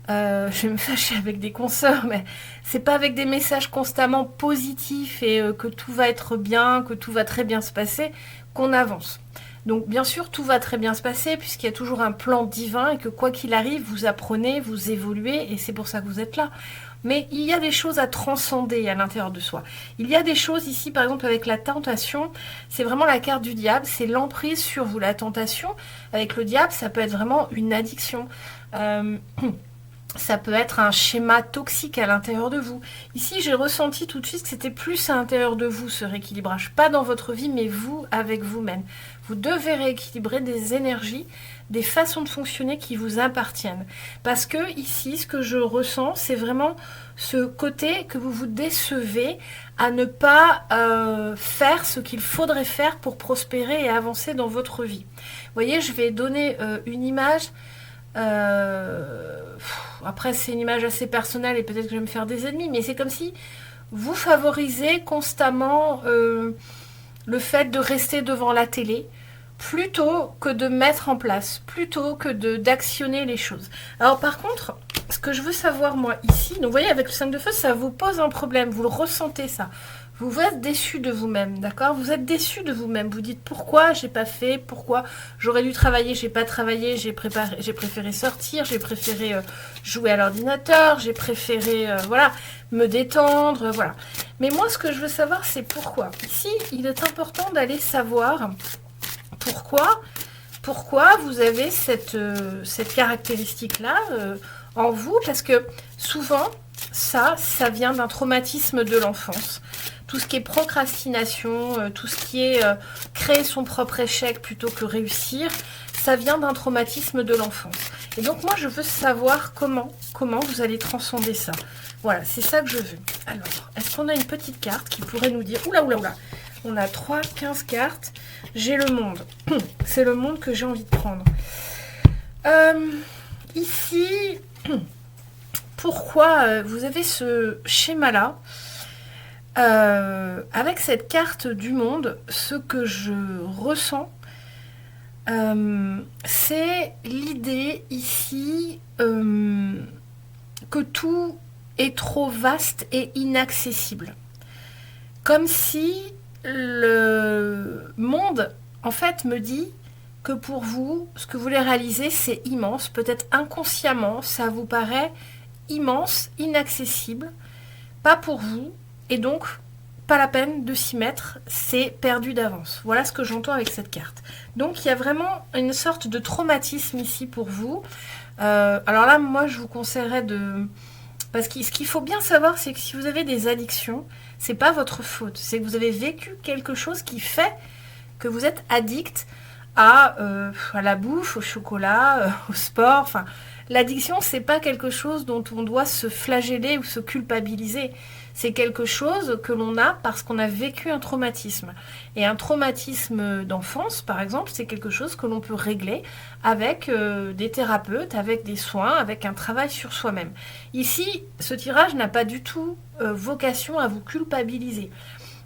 je vais me fâcher avec des consoeurs, mais c'est pas avec des messages constamment positifs et que tout va être bien, que tout va très bien se passer, qu'on avance. Donc bien sûr, tout va très bien se passer puisqu'il y a toujours un plan divin et que quoi qu'il arrive, vous apprenez, vous évoluez et c'est pour ça que vous êtes là. Mais il y a des choses à transcender à l'intérieur de soi. Il y a des choses ici, par exemple avec la tentation, c'est vraiment la carte du diable, c'est l'emprise sur vous. La tentation, avec le diable, ça peut être vraiment une addiction. Ça peut être un schéma toxique à l'intérieur de vous. Ici, j'ai ressenti tout de suite que c'était plus à l'intérieur de vous, ce rééquilibrage. Pas dans votre vie, mais vous avec vous-même. Vous devez rééquilibrer des énergies, des façons de fonctionner qui vous appartiennent. Parce que ici, ce que je ressens, c'est vraiment ce côté que vous vous décevez à ne pas faire ce qu'il faudrait faire pour prospérer et avancer dans votre vie. Vous voyez, je vais donner une image. Après, c'est une image assez personnelle et peut-être que je vais me faire des ennemis, mais c'est comme si vous favorisez constamment le fait de rester devant la télé plutôt que de mettre en place, plutôt que d'actionner les choses. Alors par contre, ce que je veux savoir moi ici, donc vous voyez avec le 5 de feu, ça vous pose un problème, vous le ressentez ça. Vous êtes déçu de vous-même, d'accord? Vous êtes déçu de vous-même. Vous dites pourquoi j'ai pas fait, pourquoi j'aurais dû travailler, j'ai pas travaillé, j'ai préféré sortir, j'ai préféré jouer à l'ordinateur, j'ai préféré voilà, me détendre, voilà. Mais moi ce que je veux savoir c'est pourquoi. Ici, il est important d'aller savoir pourquoi vous avez cette caractéristique-là en vous, parce que souvent ça vient d'un traumatisme de l'enfance. Tout ce qui est procrastination, tout ce qui est créer son propre échec plutôt que réussir, ça vient d'un traumatisme de l'enfance. Et donc moi je veux savoir comment vous allez transcender ça. Voilà, c'est ça que je veux. Alors, est-ce qu'on a une petite carte qui pourrait nous dire... Oula, on a 15 cartes. J'ai le monde. C'est le monde que j'ai envie de prendre. Ici, pourquoi vous avez ce schéma-là avec cette carte du monde, ce que je ressens, c'est l'idée ici que tout est trop vaste et inaccessible. Comme si le monde, en fait, me dit que pour vous, ce que vous voulez réaliser, c'est immense. Peut-être inconsciemment, ça vous paraît immense, inaccessible, pas pour vous, et donc pas la peine de s'y mettre, c'est perdu d'avance. Voilà ce que j'entends avec cette carte. Donc il y a vraiment une sorte de traumatisme ici pour vous. Alors là, moi je vous conseillerais de... Parce que ce qu'il faut bien savoir, c'est que si vous avez des addictions, c'est pas votre faute. C'est que vous avez vécu quelque chose qui fait que vous êtes addict à la bouffe, au chocolat, au sport. Enfin, l'addiction, c'est pas quelque chose dont on doit se flageller ou se culpabiliser. C'est quelque chose que l'on a parce qu'on a vécu un traumatisme. Et un traumatisme d'enfance, par exemple, c'est quelque chose que l'on peut régler avec des thérapeutes, avec des soins, avec un travail sur soi-même. Ici, ce tirage n'a pas du tout vocation à vous culpabiliser.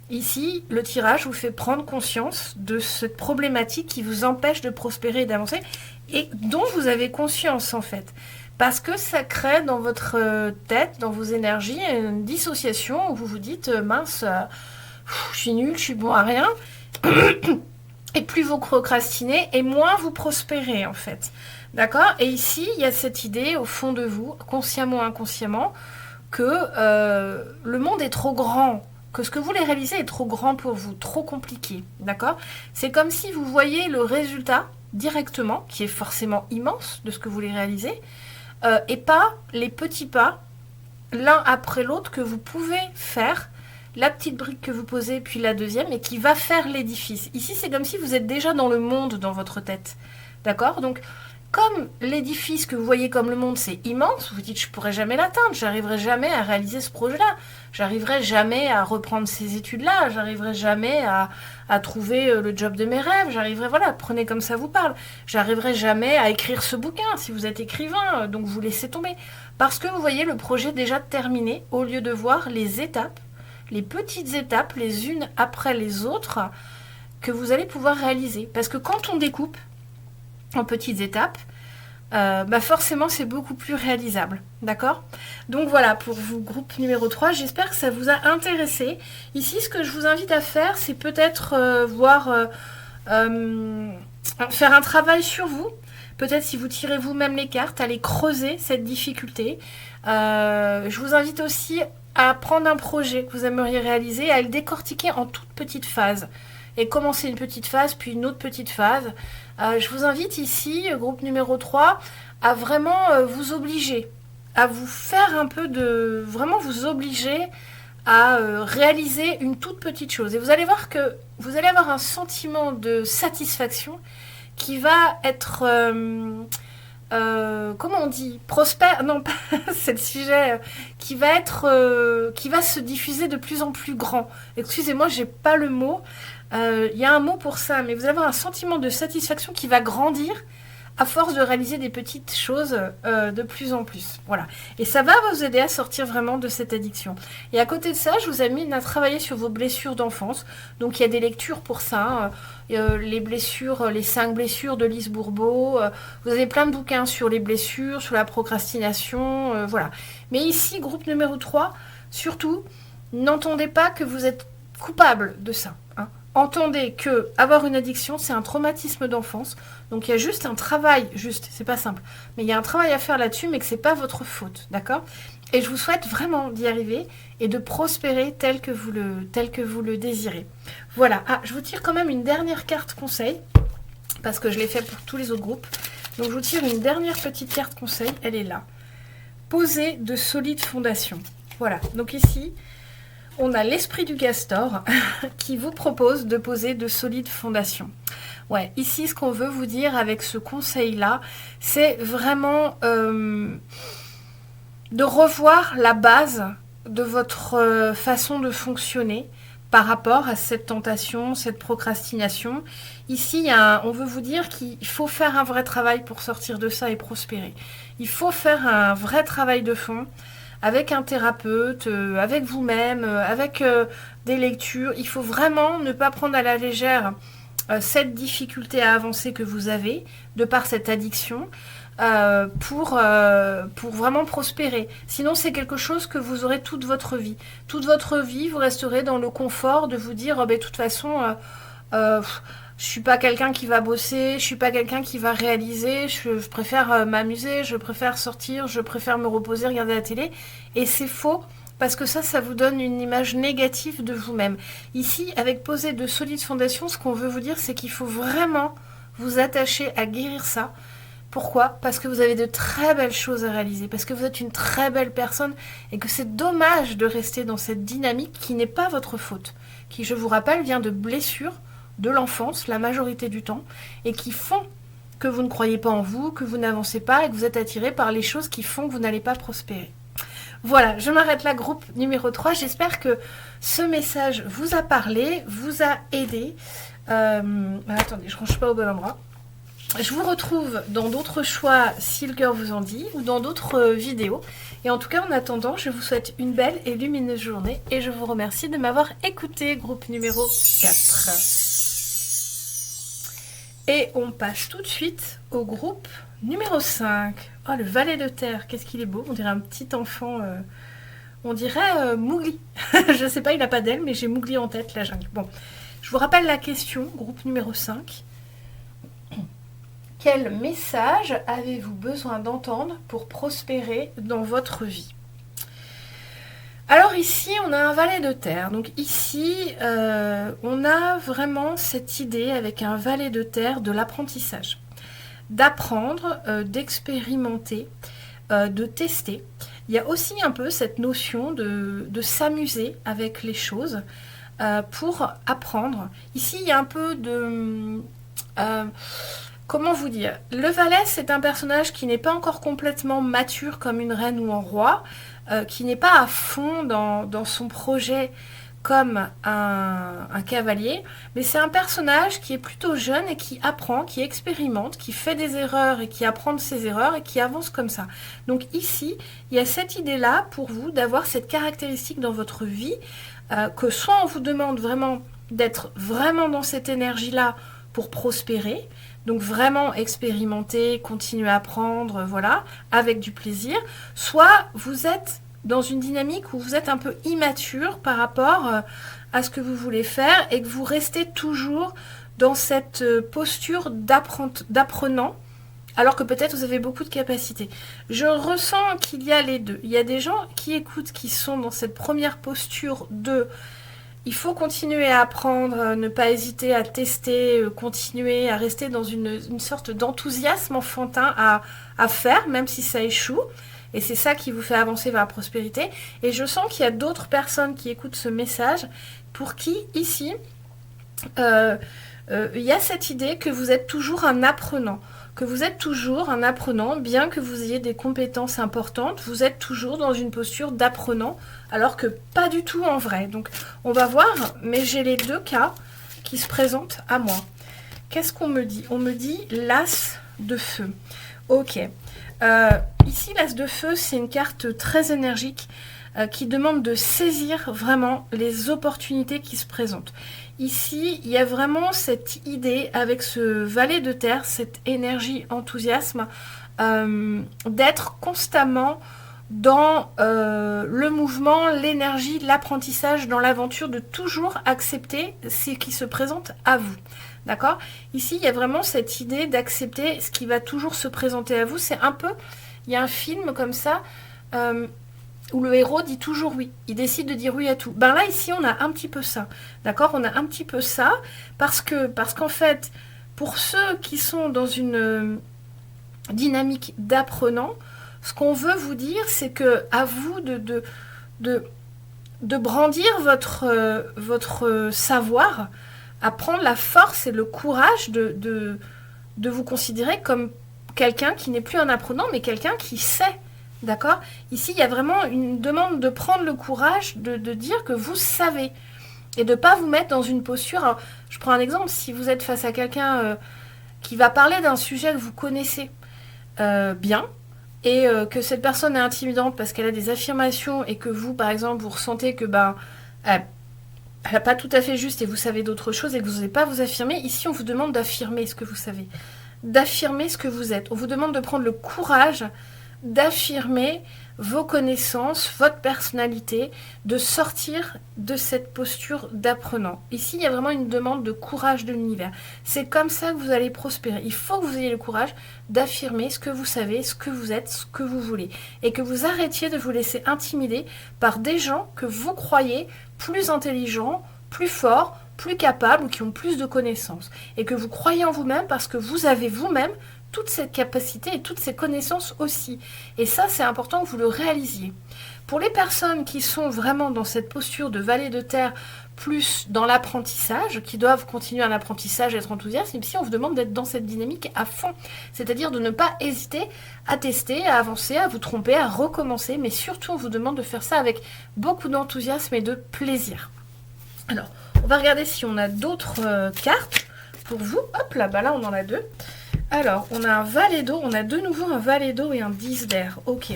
Ici, le tirage vous fait prendre conscience de cette problématique qui vous empêche de prospérer et d'avancer et dont vous avez conscience en fait. Parce que ça crée dans votre tête, dans vos énergies, une dissociation où vous vous dites mince, je suis nulle, je suis bon à rien. Et plus vous procrastinez, et moins vous prospérez en fait. D'accord? Et ici, il y a cette idée au fond de vous, consciemment ou inconsciemment, que le monde est trop grand, que ce que vous voulez réaliser est trop grand pour vous, trop compliqué. D'accord? C'est comme si vous voyez le résultat directement, qui est forcément immense de ce que vous voulez réaliser, et pas les petits pas, l'un après l'autre, que vous pouvez faire, la petite brique que vous posez, puis la deuxième, et qui va faire l'édifice. Ici, c'est comme si vous êtes déjà dans le monde dans votre tête. D'accord? Donc, comme l'édifice que vous voyez comme le monde, c'est immense, vous vous dites, je ne pourrai jamais l'atteindre, j'arriverai jamais à réaliser ce projet-là, j'arriverai jamais à reprendre ces études-là, j'arriverai jamais à trouver le job de mes rêves, j'arriverai, voilà, prenez comme ça vous parle, j'arriverai jamais à écrire ce bouquin, si vous êtes écrivain, donc vous laissez tomber. Parce que vous voyez le projet déjà terminé, au lieu de voir les étapes, les petites étapes, les unes après les autres, que vous allez pouvoir réaliser. Parce que quand on découpe en petites étapes, forcément c'est beaucoup plus réalisable, d'accord? Donc voilà pour vous, groupe numéro 3, j'espère que ça vous a intéressé. Ici, ce que je vous invite à faire, c'est peut-être voir faire un travail sur vous. Peut-être si vous tirez vous-même les cartes, aller creuser cette difficulté. Je vous invite aussi à prendre un projet que vous aimeriez réaliser, à le décortiquer en toutes petites phases. Et commencer une petite phase, puis une autre petite phase. Je vous invite ici, groupe numéro 3, à vraiment vous obliger, à vous faire un peu de... Vraiment vous obliger à réaliser une toute petite chose. Et vous allez voir que vous allez avoir un sentiment de satisfaction qui va être... comment on dit, prospère, non pas c'est le sujet, qui va être, qui va se diffuser de plus en plus grand. Excusez-moi, j'ai pas le mot. Il y a un mot pour ça, mais vous allez avoir un sentiment de satisfaction qui va grandir à force de réaliser des petites choses de plus en plus. Voilà. Et ça va vous aider à sortir vraiment de cette addiction. Et à côté de ça, je vous amène à travailler sur vos blessures d'enfance. Donc il y a des lectures pour ça. Les blessures, les 5 blessures de Lise Bourbeau. Vous avez plein de bouquins sur les blessures, sur la procrastination. Voilà. Mais ici, groupe numéro 3, surtout, n'entendez pas que vous êtes coupable de ça. Hein. Entendez que avoir une addiction, c'est un traumatisme d'enfance. Donc il y a juste un travail, c'est pas simple, mais il y a un travail à faire là-dessus, mais que c'est pas votre faute, d'accord? Et je vous souhaite vraiment d'y arriver et de prospérer tel que vous le désirez. Voilà. Ah, je vous tire quand même une dernière carte conseil, parce que je l'ai fait pour tous les autres groupes. Donc je vous tire une dernière petite carte conseil, elle est là. Poser de solides fondations. Voilà. Donc ici, on a l'esprit du castor qui vous propose de poser de solides fondations. Ouais, ici, ce qu'on veut vous dire avec ce conseil-là, c'est vraiment de revoir la base de votre façon de fonctionner par rapport à cette tentation, cette procrastination. Ici, on veut vous dire qu'il faut faire un vrai travail pour sortir de ça et prospérer. Il faut faire un vrai travail de fond avec un thérapeute, avec vous-même, avec des lectures. Il faut vraiment ne pas prendre à la légère cette difficulté à avancer que vous avez, de par cette addiction, pour vraiment prospérer. Sinon, c'est quelque chose que vous aurez toute votre vie. Toute votre vie, vous resterez dans le confort de vous dire, de toute façon, je suis pas quelqu'un qui va bosser, je suis pas quelqu'un qui va réaliser, je préfère m'amuser, je préfère sortir, je préfère me reposer, regarder la télé. Et c'est faux. Parce que ça vous donne une image négative de vous-même. Ici, avec poser de solides fondations, ce qu'on veut vous dire, c'est qu'il faut vraiment vous attacher à guérir ça. Pourquoi? Parce que vous avez de très belles choses à réaliser, parce que vous êtes une très belle personne et que c'est dommage de rester dans cette dynamique qui n'est pas votre faute, qui, je vous rappelle, vient de blessures de l'enfance, la majorité du temps, et qui font que vous ne croyez pas en vous, que vous n'avancez pas et que vous êtes attiré par les choses qui font que vous n'allez pas prospérer. Voilà, je m'arrête là, groupe numéro 3. J'espère que ce message vous a parlé, vous a aidé. Attendez, je ne range pas au bon endroit. Je vous retrouve dans d'autres choix, si le cœur vous en dit, ou dans d'autres vidéos. Et en tout cas, en attendant, je vous souhaite une belle et lumineuse journée. Et je vous remercie de m'avoir écouté, groupe numéro 4. Et on passe tout de suite au groupe numéro 5. Oh, le valet de terre, qu'est-ce qu'il est beau. On dirait un petit enfant, on dirait Mowgli. Je sais pas, il n'a pas d'aile, mais j'ai Mowgli en tête, la jungle. Bon, je vous rappelle la question, groupe numéro 5. Quel message avez-vous besoin d'entendre pour prospérer dans votre vie? Alors ici, on a un valet de terre. Donc ici, on a vraiment cette idée avec un valet de terre de l'apprentissage. D'apprendre, d'expérimenter, de tester. Il y a aussi un peu cette notion de s'amuser avec les choses pour apprendre. Ici, il y a un peu de... comment vous dire? Le valet, c'est un personnage qui n'est pas encore complètement mature comme une reine ou un roi, qui n'est pas à fond dans son projet comme un cavalier, mais c'est un personnage qui est plutôt jeune et qui apprend, qui expérimente, qui fait des erreurs et qui apprend de ses erreurs et qui avance comme ça. Donc ici, il y a cette idée-là pour vous d'avoir cette caractéristique dans votre vie, que soit on vous demande vraiment d'être vraiment dans cette énergie-là pour prospérer, donc vraiment expérimenter, continuer à apprendre, voilà, avec du plaisir, soit vous êtes dans une dynamique où vous êtes un peu immature par rapport à ce que vous voulez faire et que vous restez toujours dans cette posture d'apprenant, alors que peut-être vous avez beaucoup de capacités. Je ressens qu'il y a les deux. Il y a des gens qui écoutent, qui sont dans cette première posture de il faut continuer à apprendre, ne pas hésiter à tester, continuer à rester dans une sorte d'enthousiasme enfantin à faire, même si ça échoue. Et c'est ça qui vous fait avancer vers la prospérité. Et je sens qu'il y a d'autres personnes qui écoutent ce message pour qui, ici, il y a cette idée que vous êtes toujours un apprenant. Que vous êtes toujours un apprenant, bien que vous ayez des compétences importantes, vous êtes toujours dans une posture d'apprenant, alors que pas du tout en vrai. Donc, on va voir, mais j'ai les deux cas qui se présentent à moi. Qu'est-ce qu'on me dit? On me dit l'as de feu. Ok. Ici, l'as de feu, c'est une carte très énergique qui demande de saisir vraiment les opportunités qui se présentent. Ici, il y a vraiment cette idée avec ce valet de terre, cette énergie, enthousiasme, d'être constamment dans le mouvement, l'énergie, l'apprentissage, dans l'aventure, de toujours accepter ce qui se présente à vous. D'accord? Ici, il y a vraiment cette idée d'accepter ce qui va toujours se présenter à vous. C'est un peu, il y a un film comme ça, où le héros dit toujours oui. Il décide de dire oui à tout. Ben là, ici, on a un petit peu ça. D'accord? On a un petit peu ça parce qu'en fait, pour ceux qui sont dans une dynamique d'apprenant, ce qu'on veut vous dire, c'est que à vous de brandir votre savoir, à prendre la force et le courage de vous considérer comme quelqu'un qui n'est plus un apprenant, mais quelqu'un qui sait. D'accord? Ici, il y a vraiment une demande de prendre le courage de dire que vous savez et de ne pas vous mettre dans une posture. Alors, je prends un exemple. Si vous êtes face à quelqu'un qui va parler d'un sujet que vous connaissez bien et que cette personne est intimidante parce qu'elle a des affirmations et que vous, par exemple, vous ressentez que elle n'a pas tout à fait juste et vous savez d'autres choses et que vous n'osez pas vous affirmer, ici, on vous demande d'affirmer ce que vous savez, d'affirmer ce que vous êtes. On vous demande de prendre le courage d'affirmer vos connaissances, votre personnalité, de sortir de cette posture d'apprenant. Ici, il y a vraiment une demande de courage de l'univers. C'est comme ça que vous allez prospérer. Il faut que vous ayez le courage d'affirmer ce que vous savez, ce que vous êtes, ce que vous voulez. Et que vous arrêtiez de vous laisser intimider par des gens que vous croyez plus intelligents, plus forts, plus capables ou qui ont plus de connaissances. Et que vous croyez en vous-même parce que vous avez vous-même toute cette capacité et toutes ces connaissances aussi. Et ça, c'est important que vous le réalisiez. Pour les personnes qui sont vraiment dans cette posture de valet de terre, plus dans l'apprentissage, qui doivent continuer un apprentissage, être enthousiastes, ici on vous demande d'être dans cette dynamique à fond. C'est-à-dire de ne pas hésiter à tester, à avancer, à vous tromper, à recommencer, mais surtout on vous demande de faire ça avec beaucoup d'enthousiasme et de plaisir. Alors, on va regarder si on a d'autres cartes pour vous. Hop là, là on en a deux. Alors, on a un valet d'eau, on a de nouveau un valet d'eau et un 10 d'air. Ok.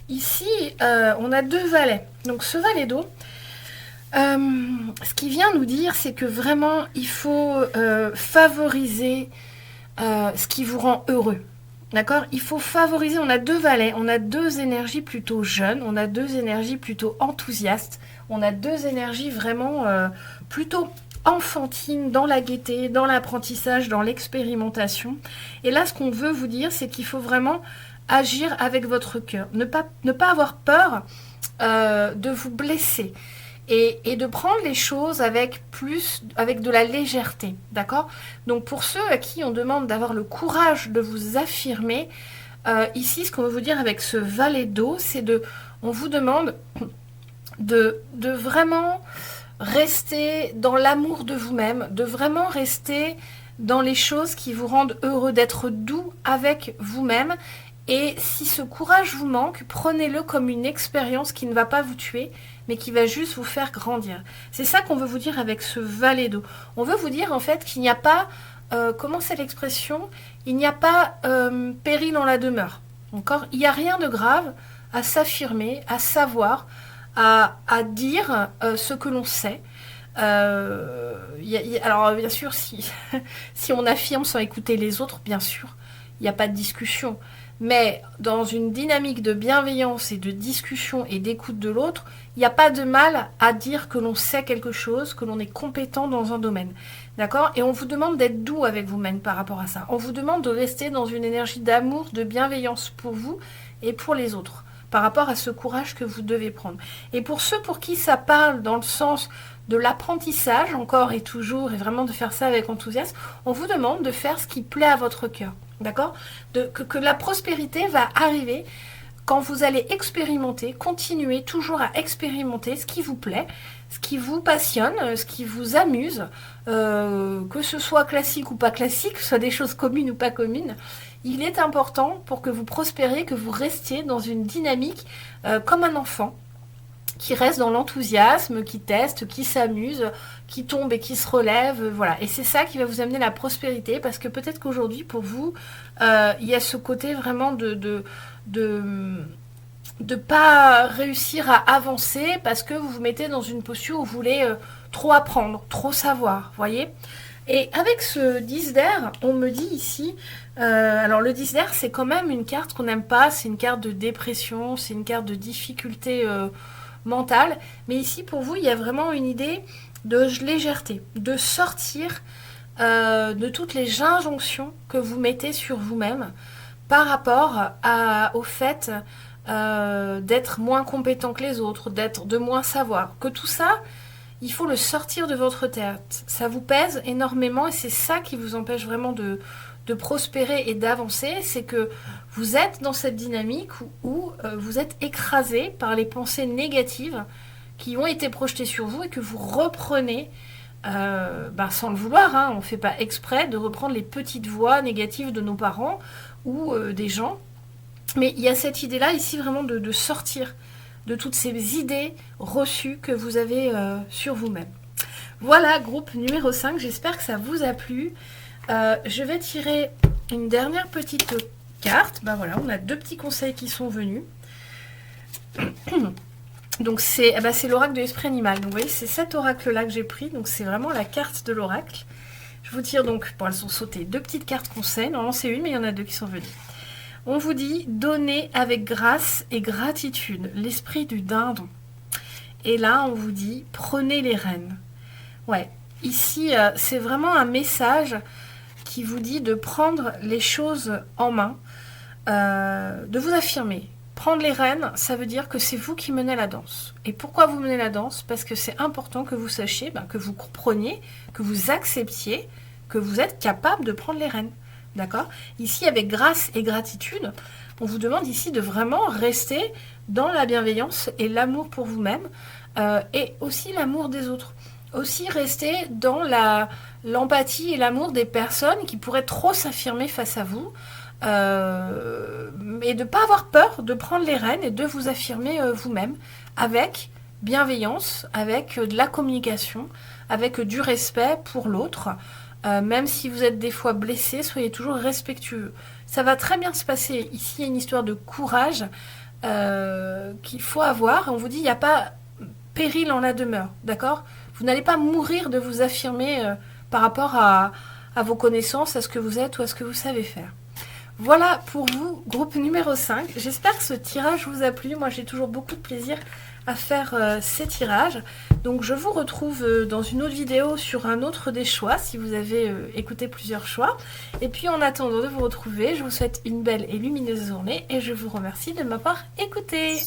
Ici, on a deux valets. Donc, ce valet d'eau, ce qui vient nous dire, c'est que vraiment, il faut favoriser ce qui vous rend heureux. D'accord? Il faut favoriser, on a deux valets, on a deux énergies plutôt jeunes, on a deux énergies plutôt enthousiastes, on a deux énergies vraiment plutôt enfantine, dans la gaieté, dans l'apprentissage, dans l'expérimentation. Et là, ce qu'on veut vous dire, c'est qu'il faut vraiment agir avec votre cœur. Ne pas avoir peur de vous blesser. Et de prendre les choses avec de la légèreté. D'accord? Donc, pour ceux à qui on demande d'avoir le courage de vous affirmer, ici, ce qu'on veut vous dire avec ce valet d'eau, c'est on vous demande de vraiment rester dans l'amour de vous-même, de vraiment rester dans les choses qui vous rendent heureux, d'être doux avec vous-même. Et si ce courage vous manque, prenez-le comme une expérience qui ne va pas vous tuer, mais qui va juste vous faire grandir. C'est ça qu'on veut vous dire avec ce valet d'eau. On veut vous dire en fait qu'il n'y a pas, comment c'est l'expression? Il n'y a pas péril en la demeure. Encore, il n'y a rien de grave à s'affirmer, à savoir, à dire ce que l'on sait. Alors bien sûr, si on affirme sans écouter les autres, bien sûr, il n'y a pas de discussion. Mais dans une dynamique de bienveillance et de discussion et d'écoute de l'autre, il n'y a pas de mal à dire que l'on sait quelque chose, que l'on est compétent dans un domaine. D'accord? Et on vous demande d'être doux avec vous-même par rapport à ça. On vous demande de rester dans une énergie d'amour, de bienveillance pour vous et pour les autres, par rapport à ce courage que vous devez prendre. Et pour ceux pour qui ça parle dans le sens de l'apprentissage, encore et toujours, et vraiment de faire ça avec enthousiasme, on vous demande de faire ce qui plaît à votre cœur. D'accord? Que la prospérité va arriver quand vous allez expérimenter, continuer toujours à expérimenter ce qui vous plaît, ce qui vous passionne, ce qui vous amuse, que ce soit classique ou pas classique, que ce soit des choses communes ou pas communes. Il est important pour que vous prospériez, que vous restiez dans une dynamique comme un enfant, qui reste dans l'enthousiasme, qui teste, qui s'amuse, qui tombe et qui se relève, voilà. Et c'est ça qui va vous amener la prospérité, parce que peut-être qu'aujourd'hui, pour vous, il y a ce côté vraiment de pas réussir à avancer, parce que vous vous mettez dans une posture où vous voulez trop apprendre, trop savoir, voyez. Et avec ce 10 d'air, on me dit ici, alors le 10 d'air, c'est quand même une carte qu'on n'aime pas, c'est une carte de dépression, c'est une carte de difficulté mentale, mais ici pour vous il y a vraiment une idée de légèreté, de sortir de toutes les injonctions que vous mettez sur vous-même par rapport au fait d'être moins compétent que les autres, de moins savoir, que tout ça il faut le sortir de votre tête, ça vous pèse énormément et c'est ça qui vous empêche vraiment de prospérer et d'avancer, c'est que vous êtes dans cette dynamique où vous êtes écrasé par les pensées négatives qui ont été projetées sur vous et que vous reprenez, sans le vouloir, hein, on ne fait pas exprès de reprendre les petites voix négatives de nos parents ou des gens. Mais il y a cette idée-là ici vraiment de sortir de toutes ces idées reçues que vous avez sur vous-même. Voilà, groupe numéro 5, j'espère que ça vous a plu. Je vais tirer une dernière petite carte. Ben voilà, on a 2 petits conseils qui sont venus. Donc c'est l'oracle de l'esprit animal. Donc vous voyez, c'est cet oracle-là que j'ai pris. Donc c'est vraiment la carte de l'oracle. Je vous tire donc, bon elles sont sautées, 2 petites cartes conseils. Normalement c'est une, mais il y en a 2 qui sont venues. On vous dit, donnez avec grâce et gratitude, l'esprit du dindon. Et là, on vous dit, prenez les rênes. Ouais, ici, c'est vraiment un message qui vous dit de prendre les choses en main, de vous affirmer. Prendre les rênes, ça veut dire que c'est vous qui menez la danse. Et pourquoi vous menez la danse? Parce que c'est important que vous sachiez, que vous compreniez, que vous acceptiez que vous êtes capable de prendre les rênes. D'accord? Ici, avec grâce et gratitude, on vous demande ici de vraiment rester dans la bienveillance et l'amour pour vous-même et aussi l'amour des autres. Aussi rester dans l'empathie et l'amour des personnes qui pourraient trop s'affirmer face à vous et de ne pas avoir peur de prendre les rênes et de vous affirmer vous-même avec bienveillance, avec de la communication, avec du respect pour l'autre. Même si vous êtes des fois blessé, soyez toujours respectueux. Ça va très bien se passer. Ici, il y a une histoire de courage qu'il faut avoir. On vous dit, il n'y a pas péril en la demeure, d'accord? Vous n'allez pas mourir de vous affirmer par rapport à vos connaissances, à ce que vous êtes ou à ce que vous savez faire. Voilà pour vous, groupe numéro 5. J'espère que ce tirage vous a plu. Moi, j'ai toujours beaucoup de plaisir à faire ces tirages. Donc je vous retrouve dans une autre vidéo sur un autre des choix, si vous avez écouté plusieurs choix. Et puis en attendant de vous retrouver, je vous souhaite une belle et lumineuse journée et je vous remercie de m'avoir écouté.